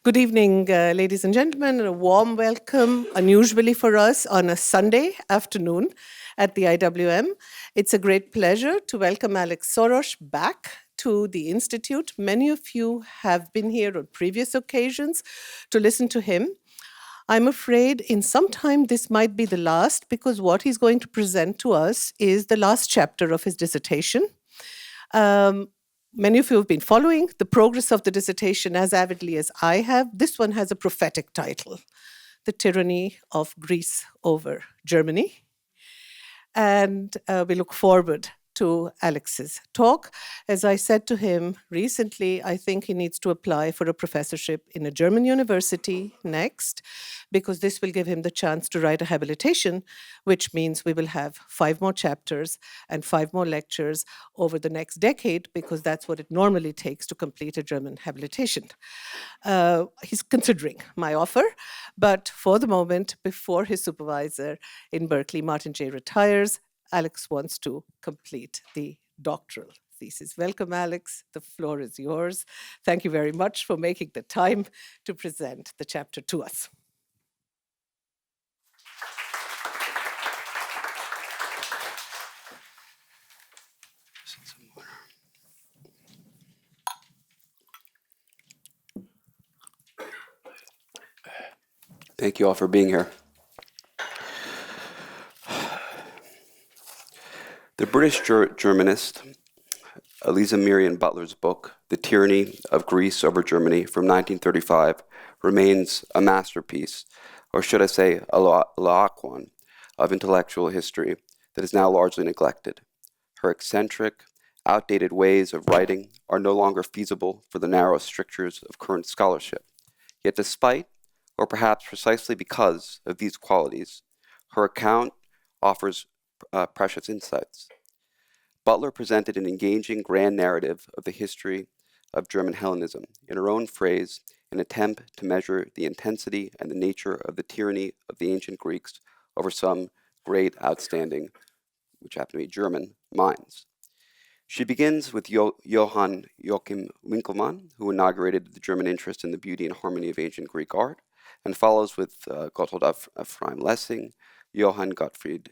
Good evening, ladies and gentlemen, and a warm welcome, unusually for us, on a Sunday afternoon at the IWM. It's a great pleasure to welcome Alex Soros back to the Institute. Many of you have been here on previous occasions to listen to him. I'm afraid in some time this might be the last, because what he's going to present to us is the last chapter of his dissertation. Many of you have been following the progress of the dissertation as avidly as I have. This one has a prophetic title, The Tyranny of Greece over Germany. And we look forward to Alex's talk. As I said to him recently, I think he needs to apply for a professorship in a German university next, because this will give him the chance to write a habilitation, which means we will have 5 more chapters and 5 more lectures over the next decade, because that's what it normally takes to complete a German habilitation. He's considering my offer, but for the moment, before his supervisor in Berkeley, Martin J., retires, Alex wants to complete the doctoral thesis. Welcome, Alex. The floor is yours. Thank you very much for making the time to present the chapter to us. Thank you all for being here. The British Germanist Eliza Marian Butler's book, The Tyranny of Greece over Germany from 1935, remains a masterpiece, or should I say a Laocoön, of intellectual history that is now largely neglected. Her eccentric, outdated ways of writing are no longer feasible for the narrow strictures of current scholarship. Yet despite, or perhaps precisely because of these qualities, her account offers precious insights. Butler presented an engaging grand narrative of the history of German Hellenism, in her own phrase, an attempt to measure the intensity and the nature of the tyranny of the ancient Greeks over some great, outstanding, which happen to be German, minds. She begins with Johann Joachim Winckelmann, who inaugurated the German interest in the beauty and harmony of ancient Greek art, and follows with Gotthold Ephraim Lessing, Johann Gottfried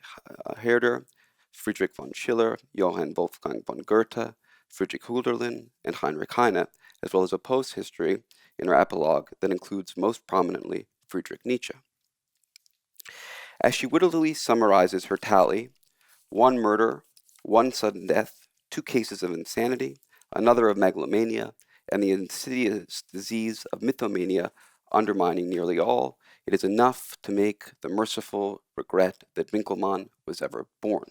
Herder, Friedrich von Schiller, Johann Wolfgang von Goethe, Friedrich Hölderlin, and Heinrich Heine, as well as a post-history in her epilogue that includes most prominently Friedrich Nietzsche. As she wittily summarizes her tally, 1 murder, 1 sudden death, 2 cases of insanity, another of megalomania, and the insidious disease of mythomania undermining nearly all, it is enough to make the merciful regret that Winckelmann was ever born.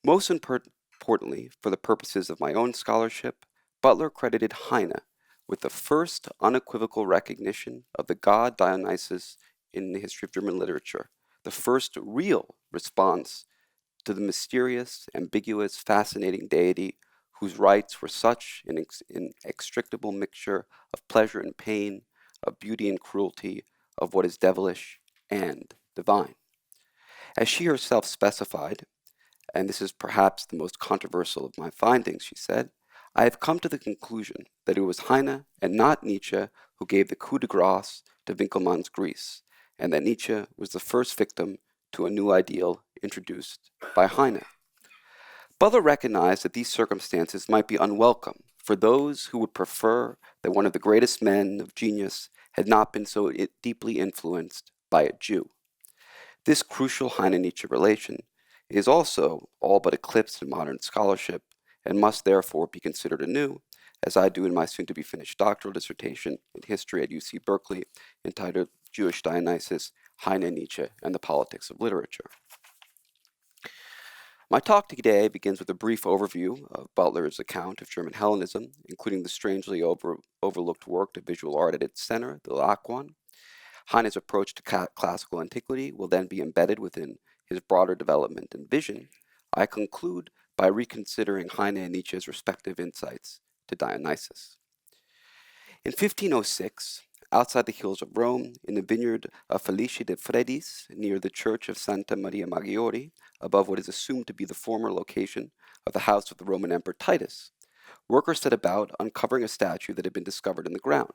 Most importantly, for the purposes of my own scholarship, Butler credited Heine with the first unequivocal recognition of the god Dionysus in the history of German literature, the first real response to the mysterious, ambiguous, fascinating deity whose rites were such an inextricable mixture of pleasure and pain, of beauty and cruelty, of what is devilish and divine. As she herself specified, and this is perhaps the most controversial of my findings, she said, I have come to the conclusion that it was Heine and not Nietzsche who gave the coup de grace to Winckelmann's Greece, and that Nietzsche was the first victim to a new ideal introduced by Heine. Butler recognized that these circumstances might be unwelcome for those who would prefer that one of the greatest men of genius had not been so deeply influenced by a Jew. This crucial Heine-Nietzsche relation is also all but eclipsed in modern scholarship and must therefore be considered anew, as I do in my soon-to-be-finished doctoral dissertation in history at UC Berkeley, entitled Jewish Dionysus, Heine, Nietzsche, and the Politics of Literature. My talk today begins with a brief overview of Butler's account of German Hellenism, including the strangely overlooked work of visual art at its center, the Laocoön. Heine's approach to classical antiquity will then be embedded within his broader development and vision. I conclude by reconsidering Heine and Nietzsche's respective insights to Dionysus. In 1506, outside the hills of Rome, in the vineyard of Felici de Fredis, near the church of Santa Maria Maggiore, above what is assumed to be the former location of the house of the Roman Emperor Titus, workers set about uncovering a statue that had been discovered in the ground.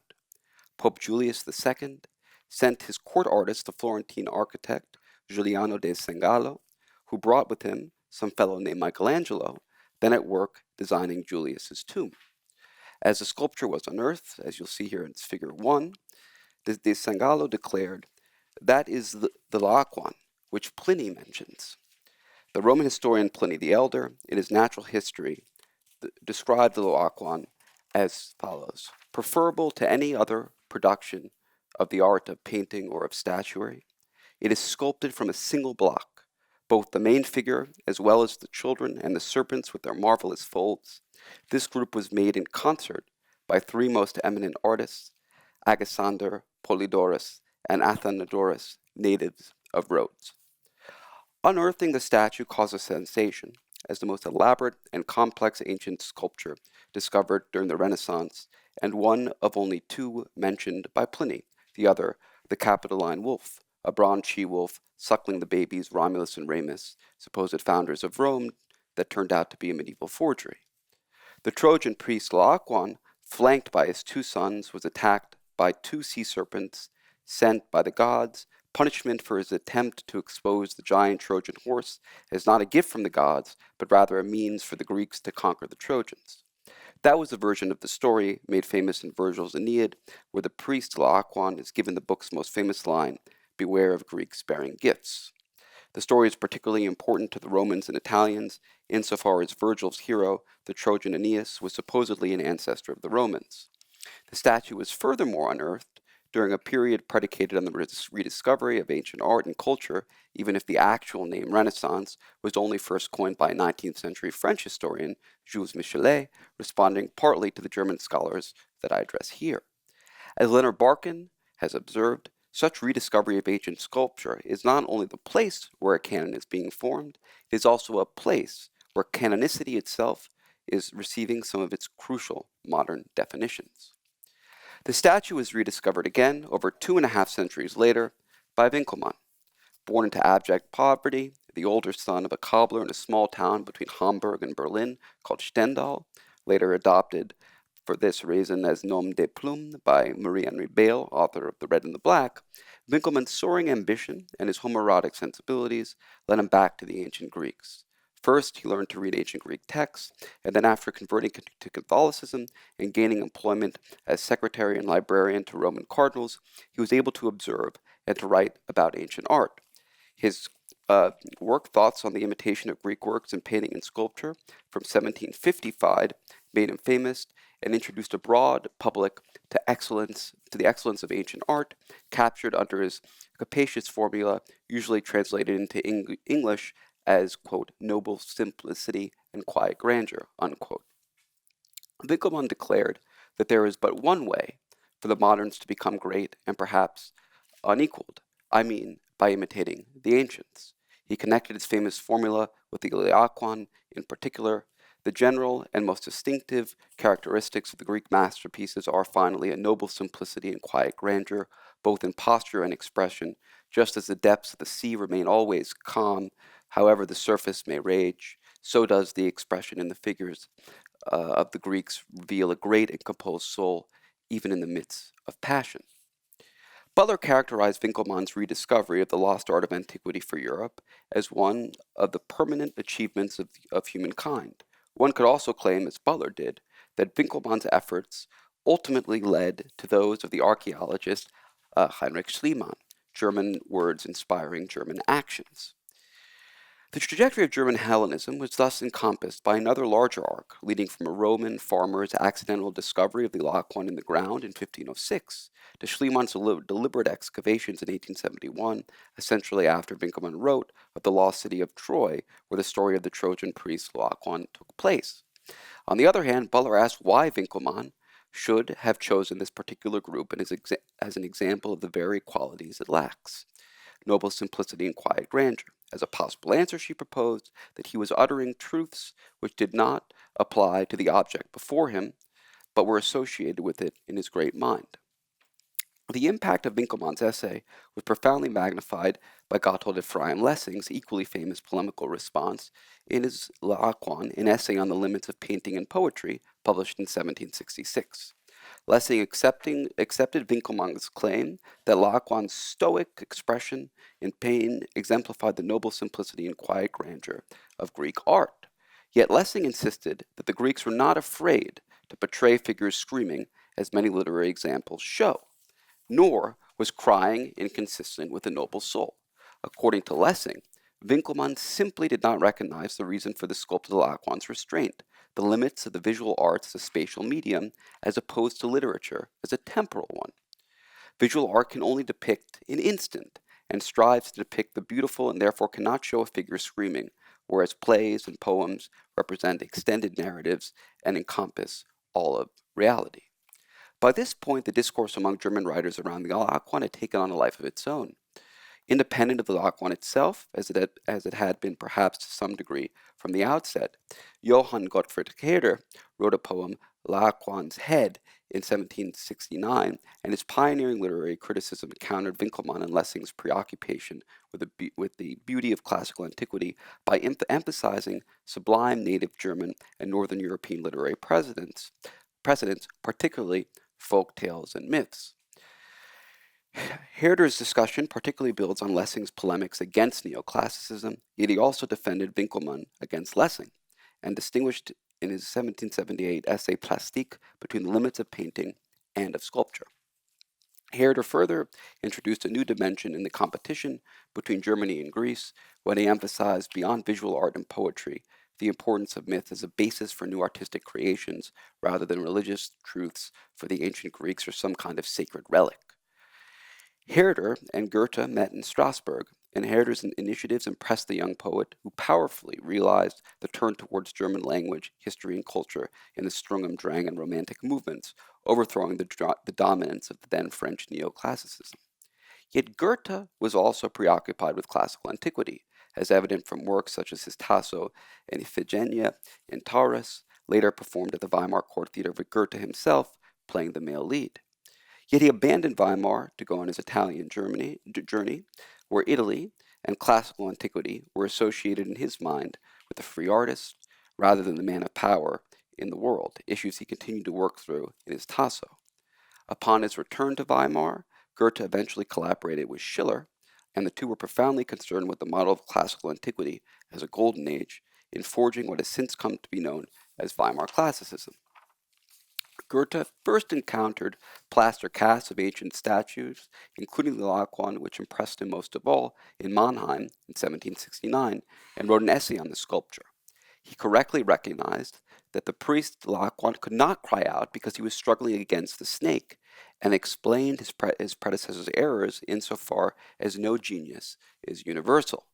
Pope Julius II sent his court artist, the Florentine architect Giuliano de Sangallo, who brought with him some fellow named Michelangelo, then at work designing Julius's tomb. As the sculpture was unearthed, as you'll see here in figure 1, de Sangallo declared, "That is the Laocoön, which Pliny mentions." The Roman historian Pliny the Elder, in his Natural History, described the Laocoön as follows: "Preferable to any other production of the art of painting or of statuary, it is sculpted from a single block, both the main figure as well as the children and the serpents with their marvelous folds. This group was made in concert by 3 most eminent artists, Agasander, Polydorus, and Athenodorus, natives of Rhodes." Unearthing the statue caused a sensation as the most elaborate and complex ancient sculpture discovered during the Renaissance, and one of only 2 mentioned by Pliny, the other, the Capitoline Wolf, a bronze she-wolf suckling the babies Romulus and Remus, supposed founders of Rome, that turned out to be a medieval forgery. The Trojan priest Laocoön, flanked by his 2 sons, was attacked by 2 sea serpents sent by the gods. Punishment for his attempt to expose the giant Trojan horse is not a gift from the gods, but rather a means for the Greeks to conquer the Trojans. That was the version of the story made famous in Virgil's Aeneid, where the priest Laocoön is given the book's most famous line, "Beware of Greeks bearing gifts." The story is particularly important to the Romans and Italians, insofar as Virgil's hero, the Trojan Aeneas, was supposedly an ancestor of the Romans. The statue was furthermore unearthed during a period predicated on the rediscovery of ancient art and culture, even if the actual name Renaissance was only first coined by a 19th century French historian, Jules Michelet, responding partly to the German scholars that I address here. As Leonard Barkin has observed, such rediscovery of ancient sculpture is not only the place where a canon is being formed, it is also a place where canonicity itself is receiving some of its crucial modern definitions. The statue was rediscovered again over 2.5 centuries later by Winckelmann. Born into abject poverty, the older son of a cobbler in a small town between Hamburg and Berlin called Stendal, later adopted for this reason as nom de plume by Marie-Henri Beyle, author of The Red and the Black, Winckelmann's soaring ambition and his homoerotic sensibilities led him back to the ancient Greeks. First, he learned to read ancient Greek texts, and then after converting to Catholicism and gaining employment as secretary and librarian to Roman cardinals, he was able to observe and to write about ancient art. His work, Thoughts on the Imitation of Greek Works in Painting and Sculpture, from 1755, made him famous and introduced a broad public to the excellence of ancient art, captured under his capacious formula, usually translated into English as, quote, "noble simplicity and quiet grandeur," unquote. Winckelmann declared that there is but one way for the moderns to become great and perhaps unequaled, I mean by imitating the ancients. He connected his famous formula with the Laocoön in particular. The general and most distinctive characteristics of the Greek masterpieces are finally a noble simplicity and quiet grandeur, both in posture and expression, just as the depths of the sea remain always calm, however the surface may rage, so does the expression in the figures of the Greeks reveal a great and composed soul, even in the midst of passion. Butler characterized Winckelmann's rediscovery of the lost art of antiquity for Europe as one of the permanent achievements of humankind. One could also claim, as Butler did, that Winckelmann's efforts ultimately led to those of the archaeologist Heinrich Schliemann, German words inspiring German actions. The trajectory of German Hellenism was thus encompassed by another larger arc, leading from a Roman farmer's accidental discovery of the Laocoön in the ground in 1506 to Schliemann's deliberate excavations in 1871, essentially after Winckelmann wrote of the lost city of Troy, where the story of the Trojan priest Laocoön took place. On the other hand, Butler asked why Winckelmann should have chosen this particular group as an example of the very qualities it lacks: noble simplicity and quiet grandeur. As a possible answer, she proposed that he was uttering truths which did not apply to the object before him, but were associated with it in his great mind. The impact of Winckelmann's essay was profoundly magnified by Gotthold Ephraim Lessing's equally famous polemical response in his Laocoön, an essay on the limits of painting and poetry, published in 1766. Lessing accepted Winckelmann's claim that Laocoön's stoic expression in pain exemplified the noble simplicity and quiet grandeur of Greek art. Yet Lessing insisted that the Greeks were not afraid to portray figures screaming, as many literary examples show, nor was crying inconsistent with a noble soul. According to Lessing, Winckelmann simply did not recognize the reason for the sculptor Laocoön's restraint, the limits of the visual arts as a spatial medium, as opposed to literature as a temporal one. Visual art can only depict an instant, and strives to depict the beautiful and therefore cannot show a figure screaming, whereas plays and poems represent extended narratives and encompass all of reality. By this point, the discourse among German writers around the Laocoön had taken on a life of its own. Independent of the Laocoön itself, as it had been perhaps to some degree from the outset, Johann Gottfried Herder wrote a poem, Laocoön's Head, in 1769, and his pioneering literary criticism countered Winckelmann and Lessing's preoccupation with the beauty of classical antiquity by emphasizing sublime native German and Northern European literary precedents, particularly folk tales and myths. Herder's discussion particularly builds on Lessing's polemics against neoclassicism, yet he also defended Winckelmann against Lessing, and distinguished in his 1778 essay Plastik between the limits of painting and of sculpture. Herder further introduced a new dimension in the competition between Germany and Greece when he emphasized, beyond visual art and poetry, the importance of myth as a basis for new artistic creations rather than religious truths for the ancient Greeks or some kind of sacred relic. Herder and Goethe met in Strasbourg, and Herder's initiatives impressed the young poet, who powerfully realized the turn towards German language, history, and culture in the Sturm und Drang and Romantic movements, overthrowing the dominance of the then French neoclassicism. Yet Goethe was also preoccupied with classical antiquity, as evident from works such as his Tasso and Iphigenia in Taurus, later performed at the Weimar Court Theater with Goethe himself playing the male lead. Yet he abandoned Weimar to go on his Italian journey, where Italy and classical antiquity were associated in his mind with the free artist rather than the man of power in the world, issues he continued to work through in his Tasso. Upon his return to Weimar, Goethe eventually collaborated with Schiller, and the two were profoundly concerned with the model of classical antiquity as a golden age in forging what has since come to be known as Weimar classicism. Goethe first encountered plaster casts of ancient statues, including the Laocoön, which impressed him most of all, in Mannheim in 1769, and wrote an essay on the sculpture. He correctly recognized that the priest Laocoön could not cry out because he was struggling against the snake, and explained his predecessor's errors insofar as no genius is universal.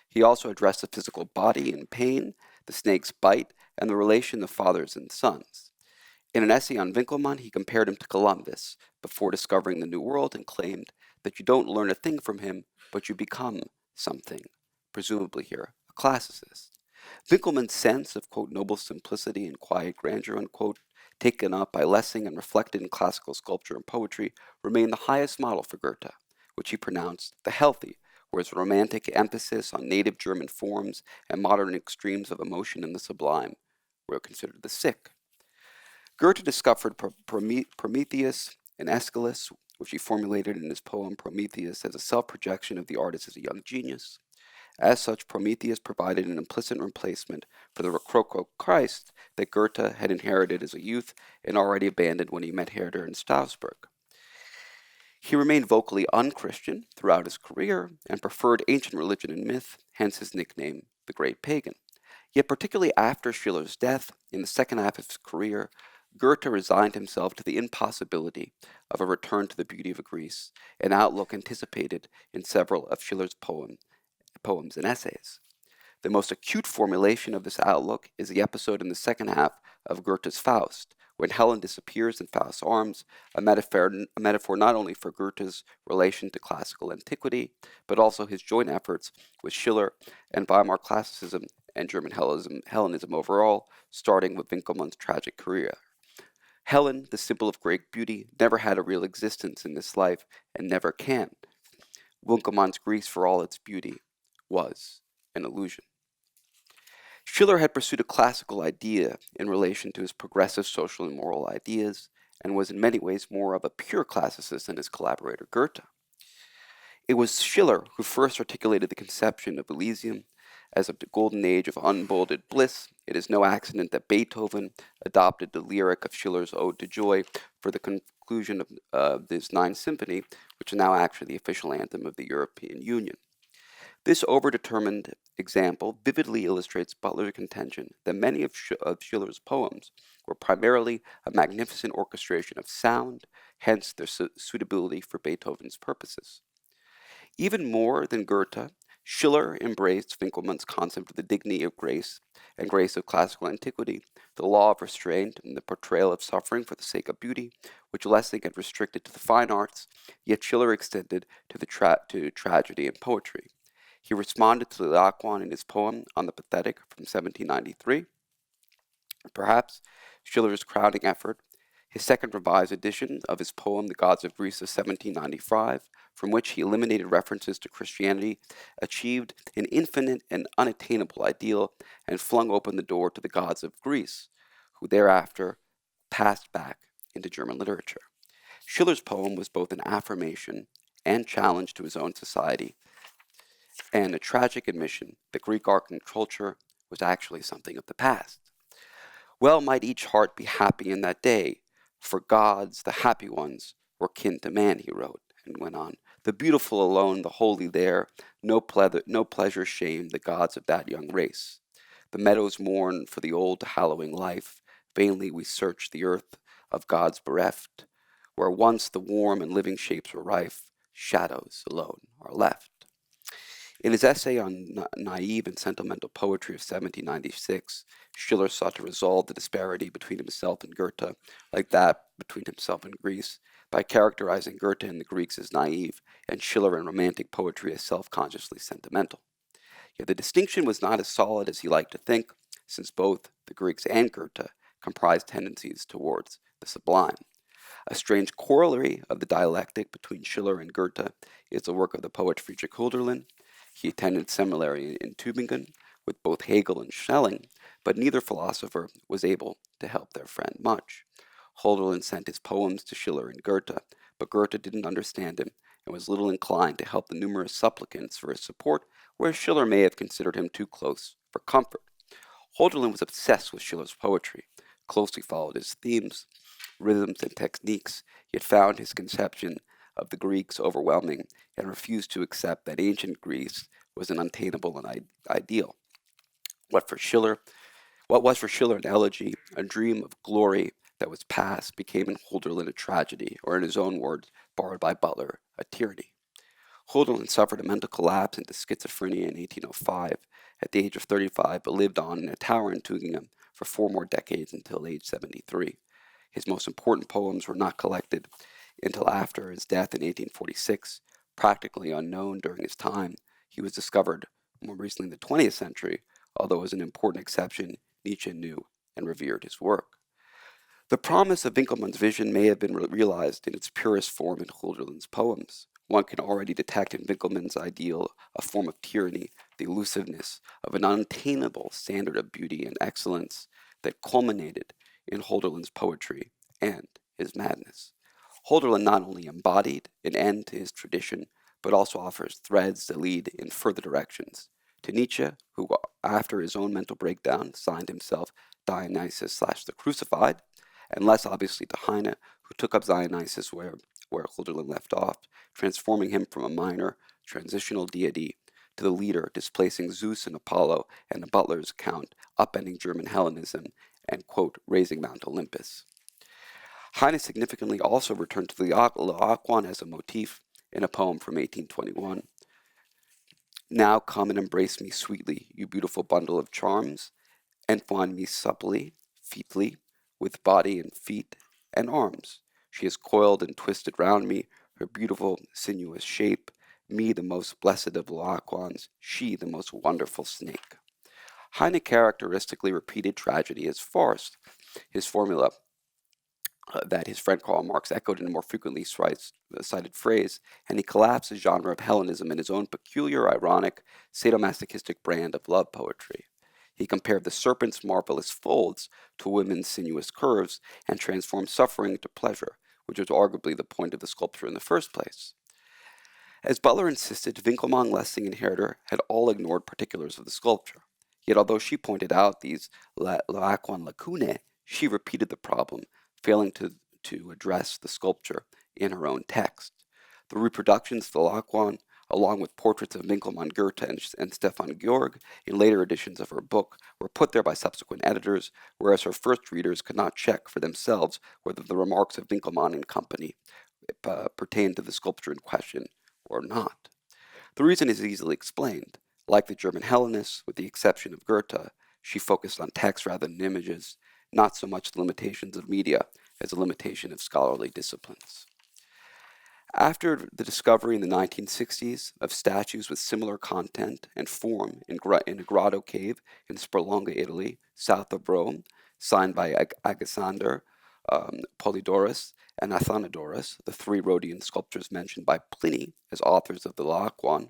He also addressed the physical body and pain, the snake's bite, and the relation of fathers and sons. In an essay on Winckelmann, he compared him to Columbus before discovering the New World and claimed that you don't learn a thing from him, but you become something, presumably here, a classicist. Winckelmann's sense of, quote, noble simplicity and quiet grandeur, unquote, taken up by Lessing and reflected in classical sculpture and poetry, remained the highest model for Goethe, which he pronounced the healthy, whereas romantic emphasis on native German forms and modern extremes of emotion in the sublime were considered the sick. Goethe discovered Prometheus and Aeschylus, which he formulated in his poem Prometheus as a self-projection of the artist as a young genius. As such, Prometheus provided an implicit replacement for the Rococo Christ that Goethe had inherited as a youth and already abandoned when he met Herder in Strasbourg. He remained vocally unchristian throughout his career and preferred ancient religion and myth, hence his nickname, the Great Pagan. Yet particularly after Schiller's death, in the second half of his career, Goethe resigned himself to the impossibility of a return to the beauty of Greece, an outlook anticipated in several of Schiller's poems and essays. The most acute formulation of this outlook is the episode in the second half of Goethe's Faust, when Helen disappears in Faust's arms, a metaphor not only for Goethe's relation to classical antiquity, but also his joint efforts with Schiller and Weimar classicism and German Hellenism overall, starting with Winckelmann's tragic career. Helen, the symbol of great beauty, never had a real existence in this life and never can. Winckelmann's Greece, for all its beauty, was an illusion. Schiller had pursued a classical idea in relation to his progressive social and moral ideas, and was in many ways more of a pure classicist than his collaborator Goethe. It was Schiller who first articulated the conception of Elysium as a golden age of unbounded bliss. It is no accident that Beethoven adopted the lyric of Schiller's Ode to Joy for the conclusion of this Ninth Symphony, which is now actually the official anthem of the European Union. This overdetermined example vividly illustrates Butler's contention that many of Schiller's poems were primarily a magnificent orchestration of sound, hence their suitability for Beethoven's purposes. Even more than Goethe, Schiller embraced Winckelmann's concept of the dignity of grace and grace of classical antiquity, the law of restraint and the portrayal of suffering for the sake of beauty, which Lessing had restricted to the fine arts, yet Schiller extended to tragedy and poetry. He responded to Laocoön in his poem On the Pathetic from 1793. Perhaps Schiller's crowning effort, his second revised edition of his poem The Gods of Greece of 1795, from which he eliminated references to Christianity, achieved an infinite and unattainable ideal and flung open the door to the gods of Greece, who thereafter passed back into German literature. Schiller's poem was both an affirmation and challenge to his own society, and a tragic admission that Greek art and culture was actually something of the past. Well might each heart be happy in that day, for gods, the happy ones, were kin to man, he wrote, and went on. The beautiful alone, the holy there, no pleasure shame the gods of that young race. The meadows mourn for the old hallowing life, vainly we search the earth of gods bereft, where once the warm and living shapes were rife, shadows alone are left. In his essay on naive and sentimental poetry of 1796, Schiller sought to resolve the disparity between himself and Goethe, like that between himself and Greece, by characterizing Goethe and the Greeks as naive, and Schiller in romantic poetry as self-consciously sentimental. Yet the distinction was not as solid as he liked to think, since both the Greeks and Goethe comprised tendencies towards the sublime. A strange corollary of the dialectic between Schiller and Goethe is the work of the poet Friedrich Hölderlin. He attended seminary in Tübingen with both Hegel and Schelling, but neither philosopher was able to help their friend much. Hölderlin sent his poems to Schiller and Goethe, but Goethe didn't understand him and was little inclined to help the numerous supplicants for his support, whereas Schiller may have considered him too close for comfort. Hölderlin was obsessed with Schiller's poetry, closely followed his themes, rhythms, and techniques, yet found his conception of the Greeks overwhelming and refused to accept that ancient Greece was an unattainable ideal. What was for Schiller an elegy, a dream of glory that was past, became in Hölderlin a tragedy, or in his own words, borrowed by Butler, a tyranny. Hölderlin suffered a mental collapse into schizophrenia in 1805 at the age of 35, but lived on in a tower in Tübingen for 4 more decades until age 73. His most important poems were not collected until after his death in 1846. Practically unknown during his time, he was discovered more recently in the 20th century, although as an important exception, Nietzsche knew and revered his work. The promise of Winckelmann's vision may have been realized in its purest form in Hölderlin's poems. One can already detect in Winckelmann's ideal a form of tyranny, the elusiveness of an unattainable standard of beauty and excellence that culminated in Hölderlin's poetry and his madness. Hölderlin not only embodied an end to his tradition, but also offers threads that lead in further directions. To Nietzsche, who after his own mental breakdown signed himself Dionysus / the Crucified, and less obviously to Heine, who took up Dionysus where Hölderlin left off, transforming him from a minor, transitional deity to the leader, displacing Zeus and Apollo, and the Butler's account, upending German Hellenism, and, quote, raising Mount Olympus. Heine significantly also returned to the Laocoön as a motif in a poem from 1821. Now come and embrace me sweetly, you beautiful bundle of charms, entwine me supply, featly, with body and feet and arms. She is coiled and twisted round me, her beautiful sinuous shape, me the most blessed of Laocoons, she the most wonderful snake. Heine characteristically repeated tragedy as farce. His formula, that his friend Karl Marx echoed in a more frequently cited phrase, and he collapsed the genre of Hellenism in his own peculiar, ironic, sadomasochistic brand of love poetry. He compared the serpent's marvelous folds to women's sinuous curves and transformed suffering into pleasure, which was arguably the point of the sculpture in the first place. As Butler insisted, Winckelmann, Lessing, and Herder had all ignored particulars of the sculpture. Yet although she pointed out these Laocoön lacunae, she repeated the problem, failing to address the sculpture in her own text. The reproductions of the Laocoön, along with portraits of Winckelmann, Goethe, and Stefan Georg in later editions of her book, were put there by subsequent editors, whereas her first readers could not check for themselves whether the remarks of Winckelmann and company pertained to the sculpture in question or not. The reason is easily explained. Like the German Hellenists, with the exception of Goethe, she focused on text rather than images, not so much the limitations of media as a limitation of scholarly disciplines. After the discovery in the 1960s of statues with similar content and form in a grotto cave in Sperlonga, Italy, south of Rome, signed by Agasander, Polydorus, and Athenodorus, the three Rhodian sculptors mentioned by Pliny as authors of the Laocoön,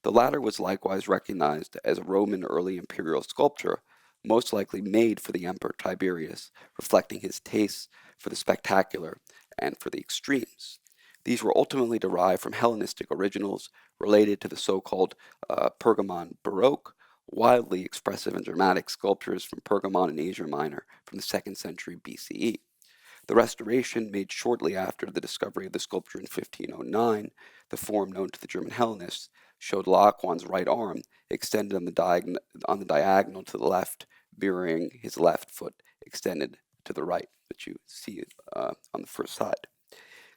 the latter was likewise recognized as a Roman early imperial sculpture, most likely made for the Emperor Tiberius, reflecting his tastes for the spectacular and for the extremes. These were ultimately derived from Hellenistic originals related to the so-called Pergamon Baroque, wildly expressive and dramatic sculptures from Pergamon in Asia Minor from the 2nd century BCE. The restoration, made shortly after the discovery of the sculpture in 1509, the form known to the German Hellenists, showed Laocoön's right arm extended on the diagonal to the left, mirroring his left foot extended to the right, which you see on the first side.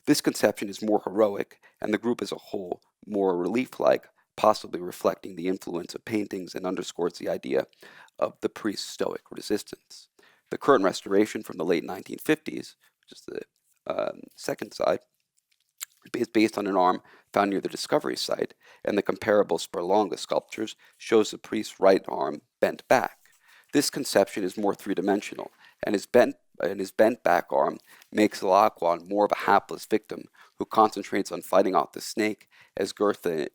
This conception is more heroic, and the group as a whole more relief-like, possibly reflecting the influence of paintings, and underscores the idea of the priest's stoic resistance. The current restoration from the late 1950s, which is the second side, is based on an arm found near the discovery site, and the comparable Sperlonga sculptures shows the priest's right arm bent back. This conception is more three-dimensional, and his bent back arm makes Laocoön more of a hapless victim who concentrates on fighting off the snake, as Goethe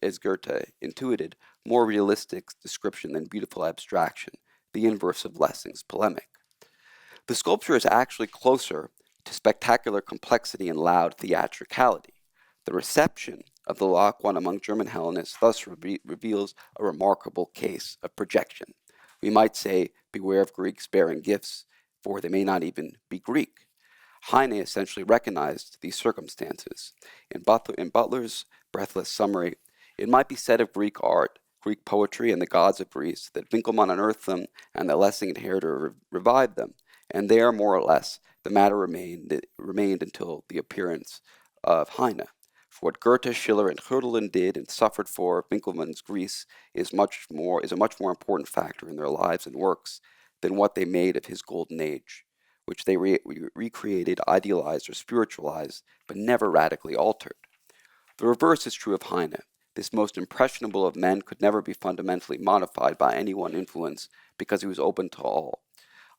intuited, more realistic description than beautiful abstraction, the inverse of Lessing's polemic. The sculpture is actually closer to spectacular complexity and loud theatricality. The reception of the Laocoön among German Hellenists thus reveals a remarkable case of projection. We might say, beware of Greeks bearing gifts, for they may not even be Greek. Heine essentially recognized these circumstances. In Butler's breathless summary, it might be said of Greek art, Greek poetry, and the gods of Greece that Winckelmann unearthed them and that Lessing and Herder revived them, and there, more or less, the matter remained until the appearance of Heine. For what Goethe, Schiller, and Hölderlin did and suffered for Winckelmann's Greece is a much more important factor in their lives and works than what they made of his golden age, which they recreated, idealized, or spiritualized, but never radically altered. The reverse is true of Heine. This most impressionable of men could never be fundamentally modified by any one influence because he was open to all.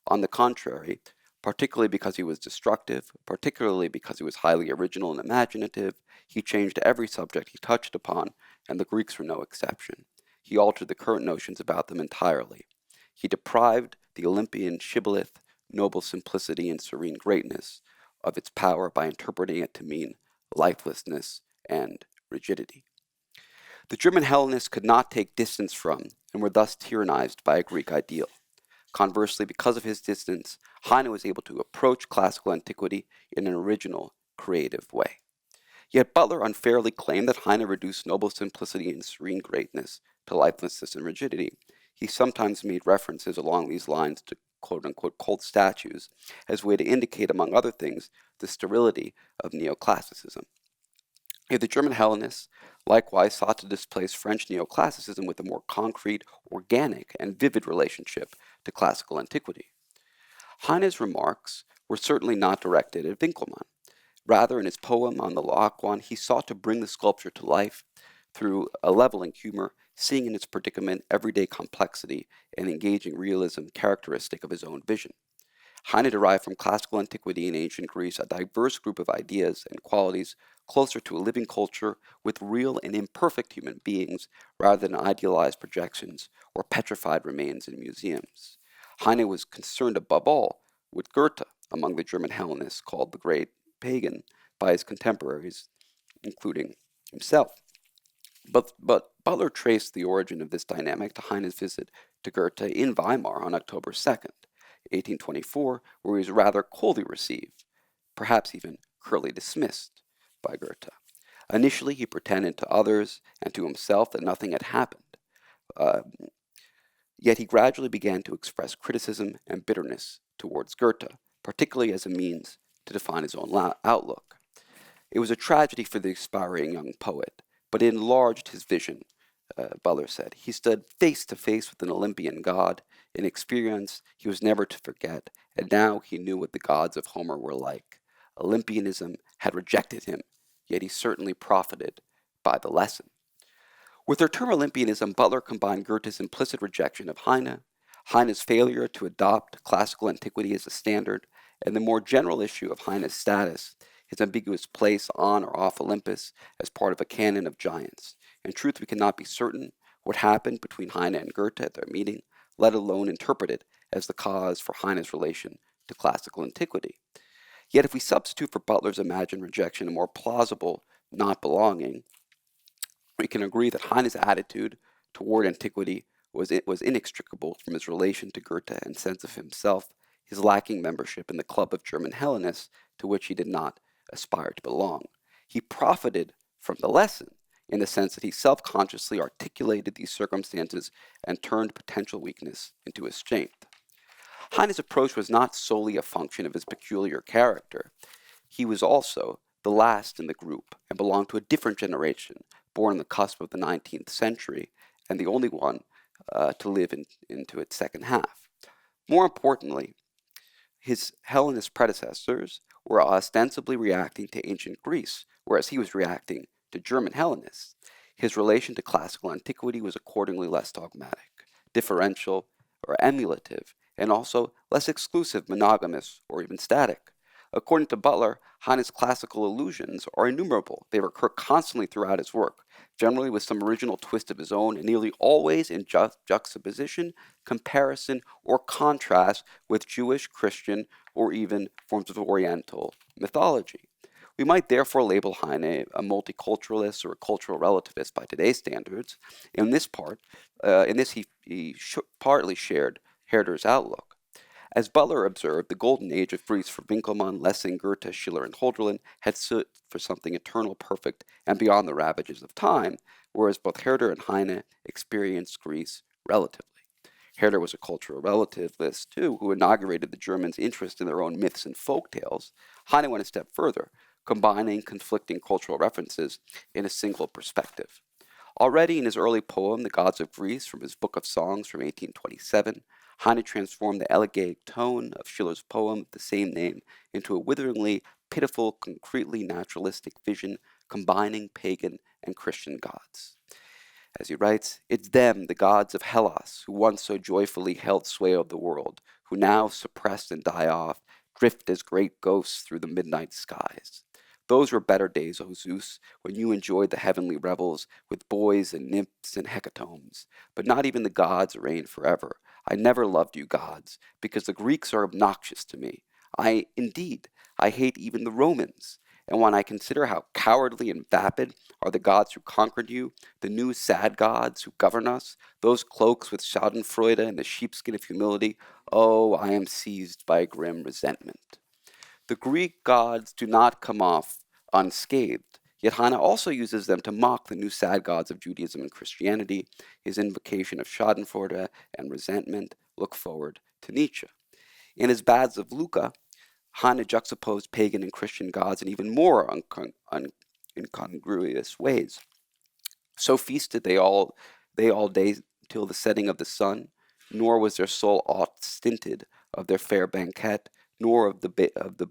On the contrary, particularly because he was destructive, particularly because he was highly original and imaginative, he changed every subject he touched upon, and the Greeks were no exception. He altered the current notions about them entirely. He deprived the Olympian shibboleth, noble simplicity and serene greatness, of its power by interpreting it to mean lifelessness and rigidity. The German Hellenists could not take distance from, and were thus tyrannized by, a Greek ideal. Conversely, because of his distance, Heine was able to approach classical antiquity in an original, creative way. Yet Butler unfairly claimed that Heine reduced noble simplicity and serene greatness to lifelessness and rigidity. He sometimes made references along these lines to quote-unquote cold statues as a way to indicate, among other things, the sterility of neoclassicism. Yet the German Hellenists likewise sought to displace French neoclassicism with a more concrete, organic, and vivid relationship to classical antiquity. Heine's remarks were certainly not directed at Winckelmann. Rather, in his poem on the Laocoön, he sought to bring the sculpture to life through a leveling humor, seeing in its predicament everyday complexity and engaging realism characteristic of his own vision. Heine derived from classical antiquity in ancient Greece a diverse group of ideas and qualities closer to a living culture with real and imperfect human beings rather than idealized projections or petrified remains in museums. Heine was concerned above all with Goethe, among the German Hellenists called the Great Pagan by his contemporaries, including himself. But Butler traced the origin of this dynamic to Heine's visit to Goethe in Weimar on October 2nd, 1824, where he was rather coldly received, perhaps even curtly dismissed by Goethe. Initially, he pretended to others and to himself that nothing had happened. Yet he gradually began to express criticism and bitterness towards Goethe, particularly as a means to define his own outlook. It was a tragedy for the aspiring young poet, but it enlarged his vision, Butler said. He stood face to face with an Olympian god, an experience he was never to forget, and now he knew what the gods of Homer were like. Olympianism had rejected him, yet he certainly profited by the lesson. With her term Olympianism, Butler combined Goethe's implicit rejection of Heine, Heine's failure to adopt classical antiquity as a standard, and the more general issue of Heine's status, his ambiguous place on or off Olympus as part of a canon of giants. In truth, we cannot be certain what happened between Heine and Goethe at their meeting, let alone interpret it as the cause for Heine's relation to classical antiquity. Yet if we substitute for Butler's imagined rejection a more plausible not belonging, we can agree that Heine's attitude toward antiquity was inextricable from his relation to Goethe and sense of himself, his lacking membership in the club of German Hellenists to which he did not aspire to belong. He profited from the lesson in the sense that he self-consciously articulated these circumstances and turned potential weakness into his strength. Heine's approach was not solely a function of his peculiar character. He was also the last in the group and belonged to a different generation, born on the cusp of the 19th century, and the only one to live into its second half. More importantly, his Hellenist predecessors were ostensibly reacting to ancient Greece, whereas he was reacting to German Hellenists. His relation to classical antiquity was accordingly less dogmatic, differential, or emulative, and also less exclusive, monogamous, or even static. According to Butler, Heine's classical allusions are innumerable. They recur constantly throughout his work, generally with some original twist of his own, and nearly always in juxtaposition, comparison, or contrast with Jewish, Christian, or even forms of Oriental mythology. We might therefore label Heine a multiculturalist or a cultural relativist by today's standards. In this, he partly shared Herder's outlook. As Butler observed, the golden age of Greece for Winckelmann, Lessing, Goethe, Schiller, and Hölderlin had stood for something eternal, perfect, and beyond the ravages of time, whereas both Herder and Heine experienced Greece relatively. Herder was a cultural relativist, too, who inaugurated the Germans' interest in their own myths and folk tales. Heine went a step further, combining conflicting cultural references in a single perspective. Already in his early poem, The Gods of Greece, from his Book of Songs from 1827, Heine transformed the elegiac tone of Schiller's poem of the same name into a witheringly pitiful, concretely naturalistic vision combining pagan and Christian gods. As he writes, "It's them, the gods of Hellas, who once so joyfully held sway over the world, who now, suppressed and die off, drift as great ghosts through the midnight skies. Those were better days, O Zeus, when you enjoyed the heavenly revels with boys and nymphs and hecatombs. But not even the gods reign forever. I never loved you gods, because the Greeks are obnoxious to me. I hate even the Romans. And when I consider how cowardly and vapid are the gods who conquered you, the new sad gods who govern us, those cloaks with schadenfreude and the sheepskin of humility, oh, I am seized by a grim resentment." The Greek gods do not come off unscathed, yet Heine also uses them to mock the new sad gods of Judaism and Christianity. His invocation of schadenfreude and resentment look forward to Nietzsche. In his Baths of Lucca, Heine juxtaposed pagan and Christian gods in even more incongruous ways. So feasted they all day till the setting of the sun, nor was their soul aught stinted of their fair banquet, nor of the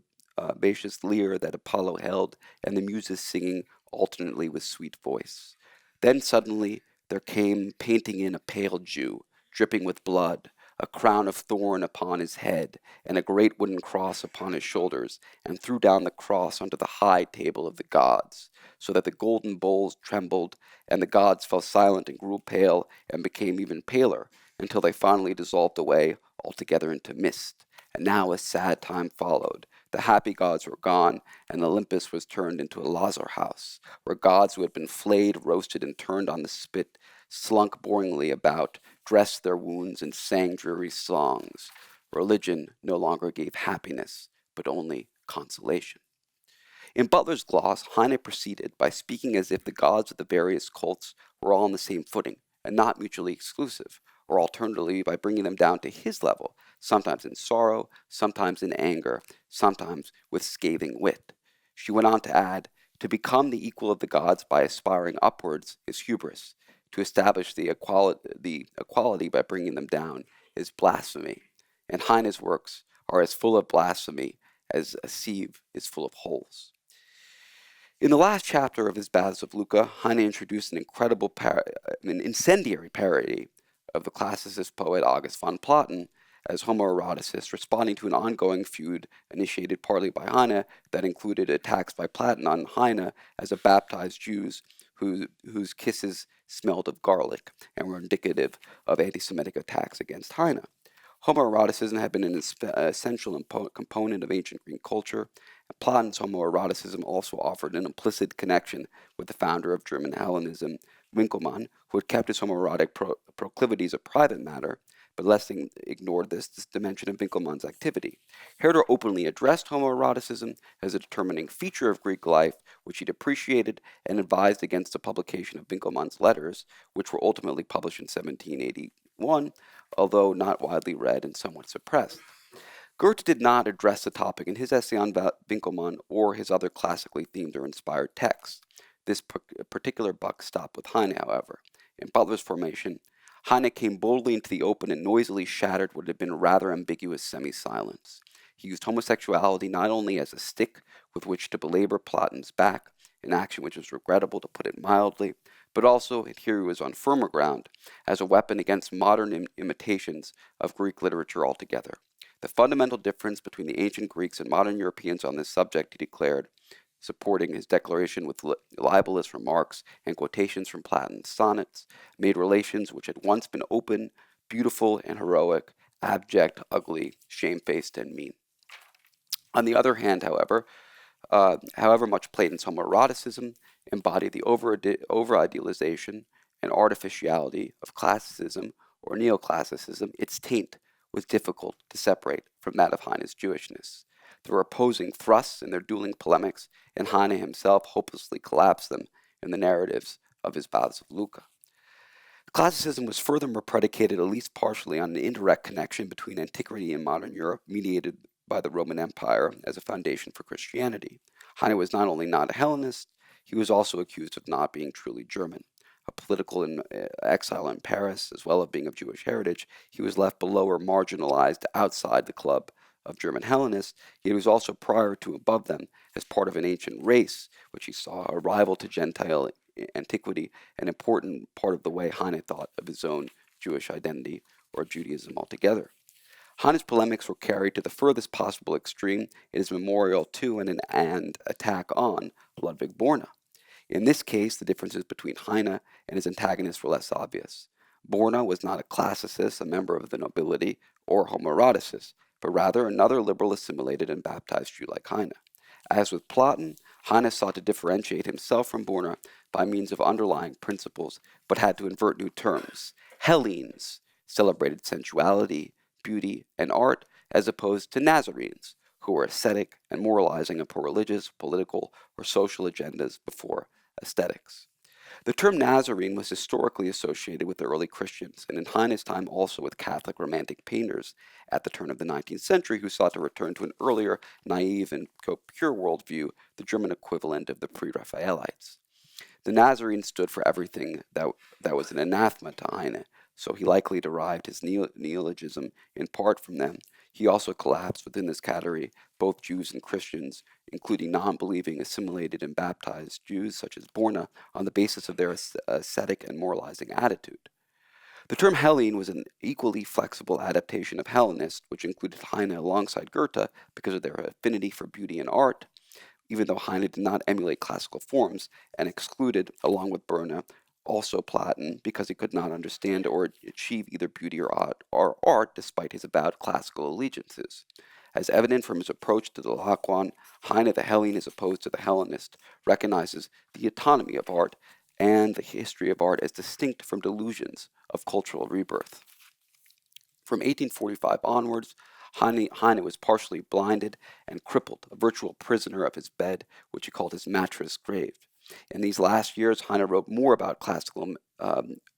bacious lyre that Apollo held, and the muses singing alternately with sweet voice. Then suddenly there came painting in a pale Jew, dripping with blood, a crown of thorn upon his head, and a great wooden cross upon his shoulders, and threw down the cross onto the high table of the gods, so that the golden bowls trembled, and the gods fell silent and grew pale, and became even paler, until they finally dissolved away altogether into mist. And now a sad time followed. The happy gods were gone, and Olympus was turned into a lazar house, where gods who had been flayed, roasted, and turned on the spit slunk boringly about, dressed their wounds, and sang dreary songs. Religion no longer gave happiness, but only consolation. In Butler's gloss, Heine proceeded by speaking as if the gods of the various cults were all on the same footing and not mutually exclusive, or alternatively by bringing them down to his level, sometimes in sorrow, sometimes in anger, sometimes with scathing wit. She went on to add, to become the equal of the gods by aspiring upwards is hubris. To establish the equality by bringing them down is blasphemy. And Heine's works are as full of blasphemy as a sieve is full of holes. In the last chapter of his Baths of Lucca, Heine introduced an incendiary parody of the classicist poet August von Platen as homoeroticist, responding to an ongoing feud initiated partly by Heine that included attacks by Platen on Heine as a baptized Jew whose kisses smelled of garlic and were indicative of anti-Semitic attacks against Heine. Homoeroticism had been an essential component of ancient Greek culture, and Platon's homoeroticism also offered an implicit connection with the founder of German Hellenism, Winckelmann, who had kept his homoerotic proclivities a private matter, but Lessing ignored this dimension of Winckelmann's activity. Herder openly addressed homoeroticism as a determining feature of Greek life, which he depreciated, and advised against the publication of Winckelmann's letters, which were ultimately published in 1781, although not widely read and somewhat suppressed. Goethe did not address the topic in his essay on Winckelmann or his other classically themed or inspired texts. This particular buck stopped with Heine, however. In Butler's formation, Heine came boldly into the open and noisily shattered what had been a rather ambiguous semi-silence. He used homosexuality not only as a stick with which to belabor Platon's back, an action which was regrettable to put it mildly, but also, and here he was on firmer ground, as a weapon against modern imitations of Greek literature altogether. The fundamental difference between the ancient Greeks and modern Europeans on this subject, he declared, supporting his declaration with libelous remarks and quotations from Platon's sonnets, made relations which had once been open, beautiful, and heroic, abject, ugly, shamefaced, and mean. On the other hand, however much Platon's homoeroticism embodied the over-idealization and artificiality of classicism or neoclassicism, its taint was difficult to separate from that of Heine's Jewishness. There were opposing thrusts in their dueling polemics, and Heine himself hopelessly collapsed them in the narratives of his Baths of Lucca. Classicism was furthermore predicated at least partially on an indirect connection between antiquity and modern Europe, mediated by the Roman Empire as a foundation for Christianity. Heine was not only not a Hellenist, he was also accused of not being truly German. A political exile in Paris, as well as being of Jewish heritage, he was left below or marginalized outside the club of German Hellenists, yet he was also prior to above them as part of an ancient race, which he saw a rival to Gentile antiquity, an important part of the way Heine thought of his own Jewish identity or Judaism altogether. Heine's polemics were carried to the furthest possible extreme in his memorial to and attack on Ludwig Borna. In this case, the differences between Heine and his antagonists were less obvious. Borna was not a classicist, a member of the nobility, or homoeroticist, but rather another liberal assimilated and baptized Jew like Heine. As with Platon, Heine sought to differentiate himself from Borna by means of underlying principles, but had to invert new terms. Hellenes celebrated sensuality, beauty, and art, as opposed to Nazarenes, who were ascetic and moralizing upon religious, political, or social agendas before aesthetics. The term Nazarene was historically associated with the early Christians, and in Heine's time also with Catholic Romantic painters at the turn of the 19th century who sought to return to an earlier, naive, and pure worldview, the German equivalent of the Pre-Raphaelites. The Nazarene stood for everything that was an anathema to Heine, so he likely derived his neologism in part from them. He also collapsed within this category both Jews and Christians, including non-believing, assimilated, and baptized Jews such as Borna, on the basis of their ascetic and moralizing attitude. The term Hellene was an equally flexible adaptation of Hellenist, which included Heine alongside Goethe because of their affinity for beauty and art, even though Heine did not emulate classical forms and excluded, along with Berne, also Platon because he could not understand or achieve either beauty or art despite his avowed classical allegiances. As evident from his approach to the Laocoön, Heine, the Hellene, as opposed to the Hellenist, recognizes the autonomy of art and the history of art as distinct from delusions of cultural rebirth. From 1845 onwards, Heine was partially blinded and crippled, a virtual prisoner of his bed, which he called his mattress grave. In these last years, Heine wrote more about classical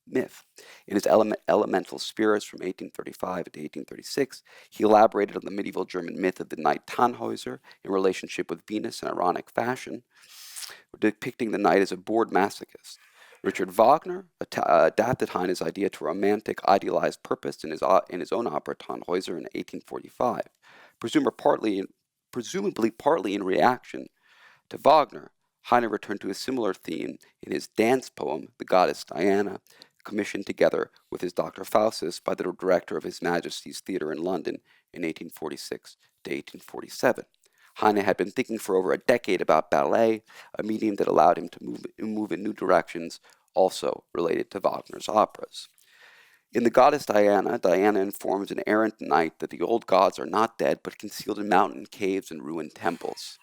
myth. In his Elemental Spirits from 1835 to 1836, he elaborated on the medieval German myth of the knight Tannhäuser in relationship with Venus in ironic fashion, depicting the knight as a bored masochist. Richard Wagner adapted Heine's idea to romantic, idealized purpose in his own opera Tannhäuser in 1845. Presumably partly in reaction to Wagner, Heine returned to a similar theme in his dance poem, The Goddess Diana, commissioned together with his Dr. Faustus by the director of His Majesty's Theatre in London in 1846 to 1847. Heine had been thinking for over a decade about ballet, a medium that allowed him to move in new directions, also related to Wagner's operas. In The Goddess Diana, Diana informs an errant knight that the old gods are not dead, but concealed in mountain caves and ruined temples.